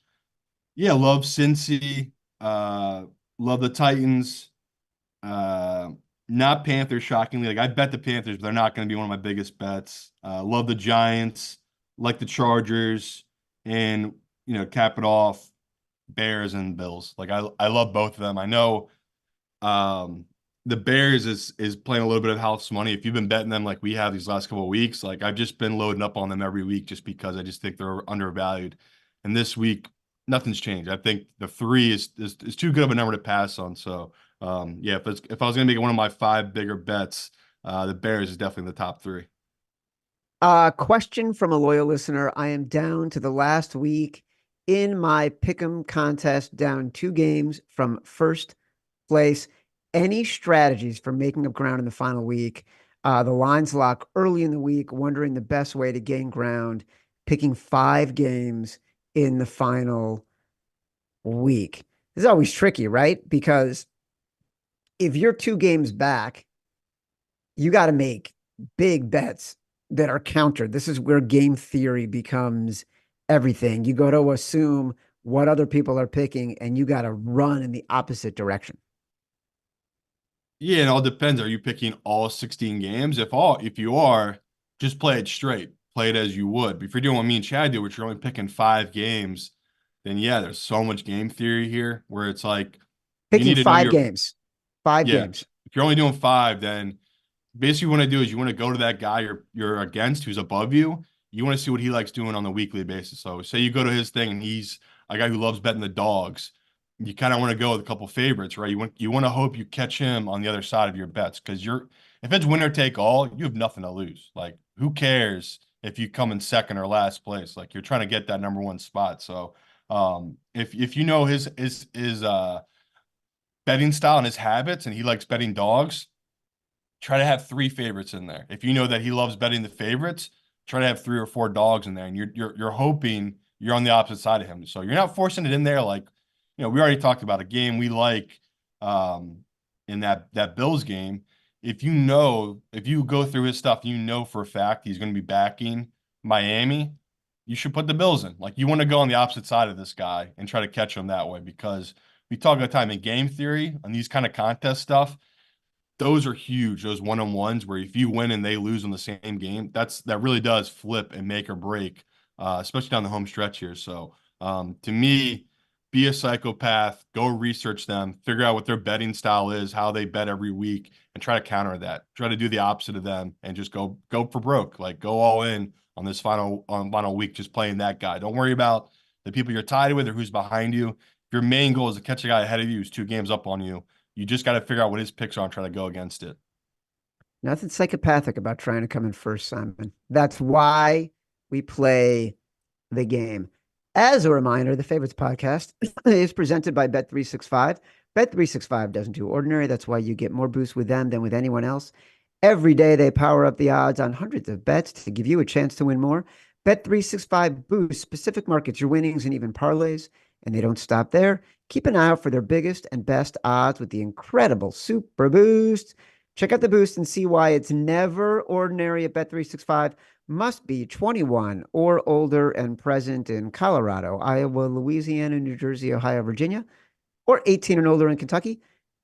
yeah, love Cincy. Love the Titans. Uh, Not Panthers, shockingly. Like I bet the Panthers, but they're not going to be one of my biggest bets. Love the Giants, like the Chargers, and cap it off, Bears and Bills. Like I love both of them. I know the Bears is playing a little bit of house money. If you've been betting them like we have these last couple of weeks, like I've just been loading up on them every week just because I just think they're undervalued. And this week, nothing's changed. I think the 3 is too good of a number to pass on. So yeah, if I was gonna make it one of my 5 bigger bets, the Bears is definitely in the top 3. Question from a loyal listener. I am down to the last week in my Pick'em contest, down 2 games from first place. Any strategies for making up ground in the final week? The lines lock early in the week, wondering the best way to gain ground, picking 5 games in the final week. This is always tricky, right? Because if you're 2 games back, you got to make big bets that are countered. This is where game theory becomes everything. You go to assume what other people are picking, and you got to run in the opposite direction. Yeah, it all depends. Are you picking all 16 games? If you are, just play it straight. Play it as you would. But if you're doing what me and Chad do, which you're only picking 5 games, then yeah, there's so much game theory here where it's like you Picking need to know five your games, five yeah. games. If you're only doing 5, then basically what I do is you want to go to that guy you're against who's above you. You want to see what he likes doing on the weekly basis. So say you go to his thing and he's a guy who loves betting the dogs. You kind of want to go with a couple favorites, right? You want to hope you catch him on the other side of your bets because if it's winner take all, you have nothing to lose. Like who cares if you come in second or last place? Like you're trying to get that number 1 spot. So if you know his betting style and his habits and he likes betting dogs, try to have 3 favorites in there. If you know that he loves betting the favorites, try to have 3 or 4 dogs in there, and you're hoping you're on the opposite side of him. So you're not forcing it in there like, we already talked about a game we like in that Bills game. If you go through his stuff, for a fact he's going to be backing Miami, you should put the Bills in. Like you want to go on the opposite side of this guy and try to catch him that way because we talk about time in game theory on these kind of contest stuff. Those are huge. Those one-on-ones where if you win and they lose on the same game, that really does flip and make or break, especially down the home stretch here. So to me, be a psychopath, go research them, figure out what their betting style is, how they bet every week, and try to counter that. Try to do the opposite of them and just go for broke. Like go all in on this final week, just playing that guy. Don't worry about the people you're tied with or who's behind you. If your main goal is to catch a guy ahead of you who's 2 games up on you, you just got to figure out what his picks are and try to go against it. Nothing psychopathic about trying to come in first, Simon. That's why we play the game. As a reminder, the Favorites podcast is presented by Bet365. Bet365 doesn't do ordinary. That's why you get more boosts with them than with anyone else. Every day, they power up the odds on hundreds of bets to give you a chance to win more. Bet365 boosts specific markets, your winnings, and even parlays. And they don't stop there. Keep an eye out for their biggest and best odds with the incredible Super Boost. Check out the boost and see why it's never ordinary at Bet365. Must be 21 or older and present in Colorado, Iowa, Louisiana, New Jersey, Ohio, Virginia, or 18 and older in Kentucky.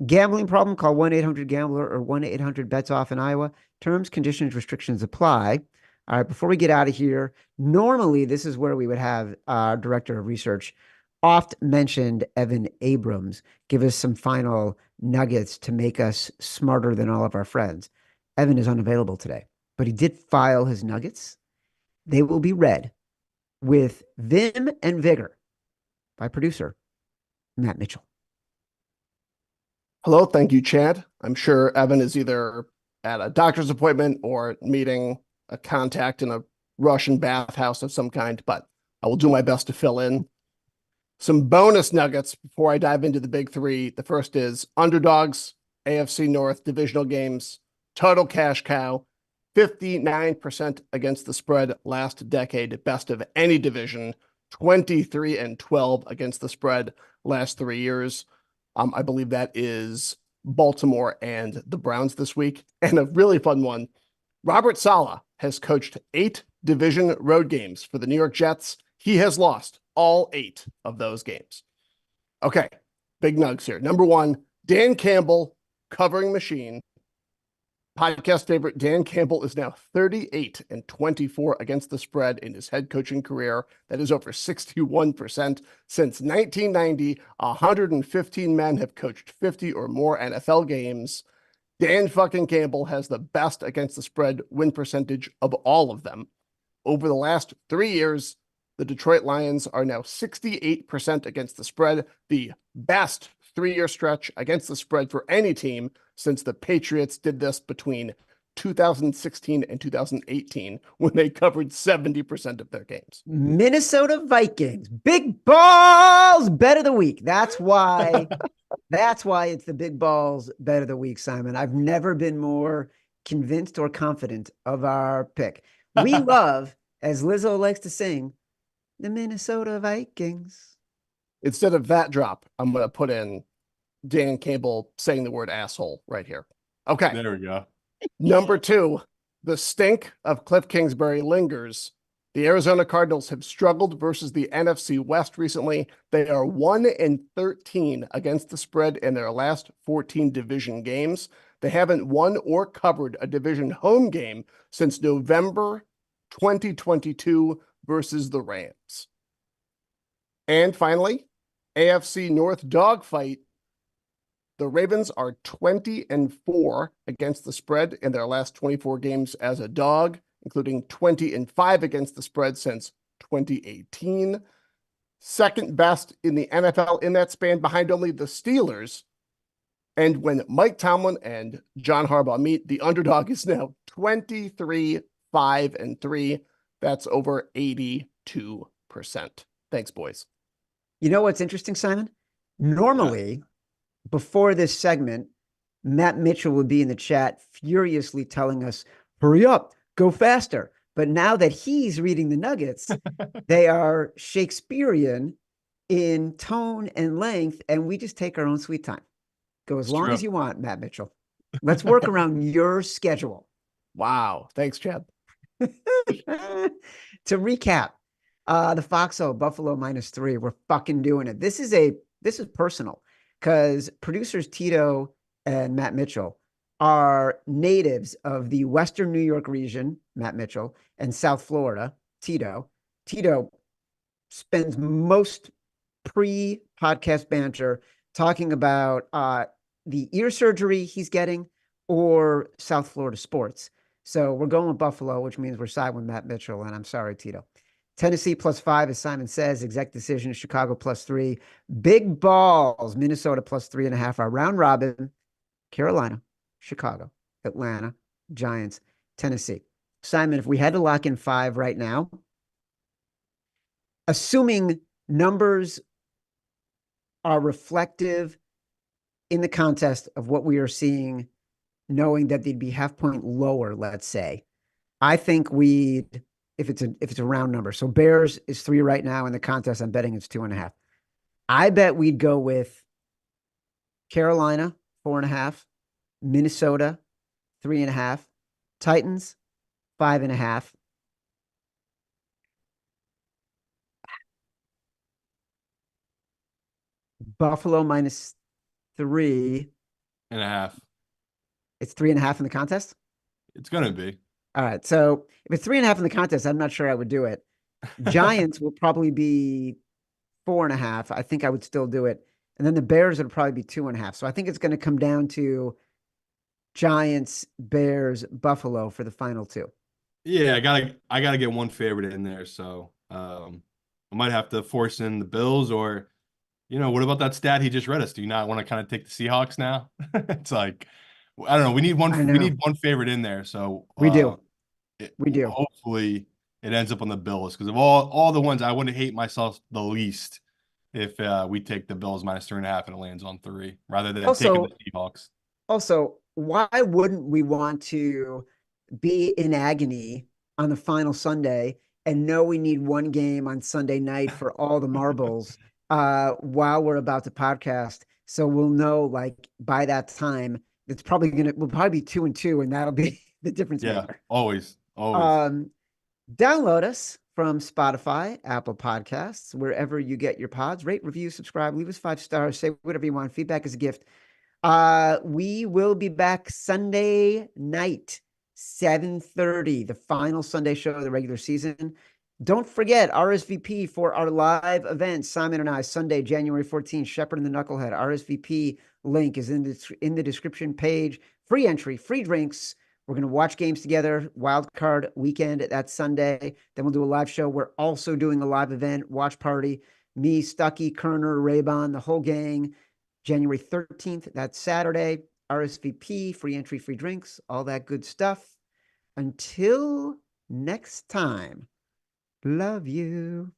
Gambling problem? Call 1-800-GAMBLER or 1-800-BETS-OFF in Iowa. Terms, conditions, restrictions apply. All right, before we get out of here, normally this is where we would have our director of research, oft mentioned Evan Abrams, give us some final nuggets to make us smarter than all of our friends. Evan is unavailable today, but he did file his nuggets. They will be read with vim and vigor by producer Matt Mitchell. Hello, thank you, Chad. I'm sure Evan is either at a doctor's appointment or meeting a contact in a Russian bathhouse of some kind, but I will do my best to fill in some bonus nuggets before I dive into the big 3. The first is underdogs, AFC North divisional games, total cash cow, 59% against the spread last decade, best of any division, 23-12 against the spread last 3 years. I believe that is Baltimore and the Browns this week. And a really fun one, Robert Saleh has coached 8 division road games for the New York Jets. He has lost all 8 of those games. Okay, big nugs here. Number 1, Dan Campbell, covering machine. Podcast favorite Dan Campbell is now 38-24 against the spread in his head coaching career. That is over 61%. Since 1990, 115 men have coached 50 or more NFL games. Dan fucking Campbell has the best against the spread win percentage of all of them. Over the last 3 years, the Detroit Lions are now 68% against the spread, the best 3-year stretch against the spread for any team since the Patriots did this between 2016 and 2018 when they covered 70% of their games. Minnesota Vikings, big balls bet of the week. That's why it's the big balls bet of the week, Simon. I've never been more convinced or confident of our pick. We love, as Lizzo likes to sing, the Minnesota Vikings. Instead of that drop, I'm going to put in Dan Campbell saying the word asshole right here. Okay. There we go. Number 2, the stink of Cliff Kingsbury lingers. The Arizona Cardinals have struggled versus the NFC West recently. They are 1-13 against the spread in their last 14 division games. They haven't won or covered a division home game since November 2022 versus the Rams. And finally, AFC North dogfight. The Ravens are 20-4 against the spread in their last 24 games as a dog, including 20-5 against the spread since 2018. Second best in the NFL in that span, behind only the Steelers. And when Mike Tomlin and John Harbaugh meet, the underdog is now 23-5-3. That's over 82%. Thanks, boys. You know what's interesting, Simon? Normally, before this segment, Matt Mitchell would be in the chat furiously telling us, hurry up, go faster. But now that he's reading the nuggets, they are Shakespearean in tone and length, and we just take our own sweet time. Go as long as you want, Matt Mitchell. Let's work around your schedule. Wow. Thanks, Chad. To recap, the Foxhole Buffalo -3. We're fucking doing it. This is personal because producers Tito and Matt Mitchell are natives of the Western New York region, Matt Mitchell, and South Florida, Tito. Tito spends most pre-podcast banter talking about the ear surgery he's getting or South Florida sports. So we're going with Buffalo, which means we're siding with Matt Mitchell, and I'm sorry, Tito. Tennessee +5, as Simon says. Exact decision. Chicago +3. Big balls. Minnesota +3.5. Our round robin. Carolina, Chicago, Atlanta, Giants, Tennessee. Simon, if we had to lock in 5 right now, assuming numbers are reflective in the contest of what we are seeing, knowing that they'd be half point lower, let's say, I think if it's a round number. So Bears is 3 right now in the contest. I'm betting it's 2.5. I bet we'd go with Carolina 4.5, Minnesota 3.5, Titans 5.5. Buffalo -3.5. It's 3.5 in the contest. It's gonna be. All right. So if it's 3.5 in the contest, I'm not sure I would do it. Giants will probably be 4.5. I think I would still do it. And then the Bears would probably be 2.5. So I think it's going to come down to Giants, Bears, Buffalo for the final 2. Yeah, I gotta get one favorite in there. So I might have to force in the Bills, or what about that stat he just read us? Do you not want to kind of take the Seahawks now? It's like, I don't know. We need one favorite in there. So we do. Hopefully it ends up on the Bills, because of all the ones, I wouldn't hate myself the least if we take the Bills -3.5 and it lands on 3 rather than taking the Seahawks. Also, why wouldn't we want to be in agony on the final Sunday and know we need one game on Sunday night for all the marbles while we're about to podcast? So we'll know, like, by that time, we'll probably be 2-2, and that'll be the difference maker. Yeah, always. Download us from Spotify, Apple Podcasts, wherever you get your pods. Rate, review, subscribe, leave us 5 stars, say whatever you want. Feedback is a gift. We will be back Sunday night, 7:30, the final Sunday show of the regular season. Don't forget RSVP for our live event, Simon and I, Sunday, January 14th, Shepherd and the Knucklehead. RSVP link is in the description page. free entry, free drinks. We're going to watch games together. Wild card weekend. That's Sunday. Then we'll do a live show. We're also doing a live event, watch party. Me, Stucky, Kerner, Raybon, the whole gang. January 13th. That's Saturday. RSVP, free entry, free drinks, all that good stuff. Until next time, love you.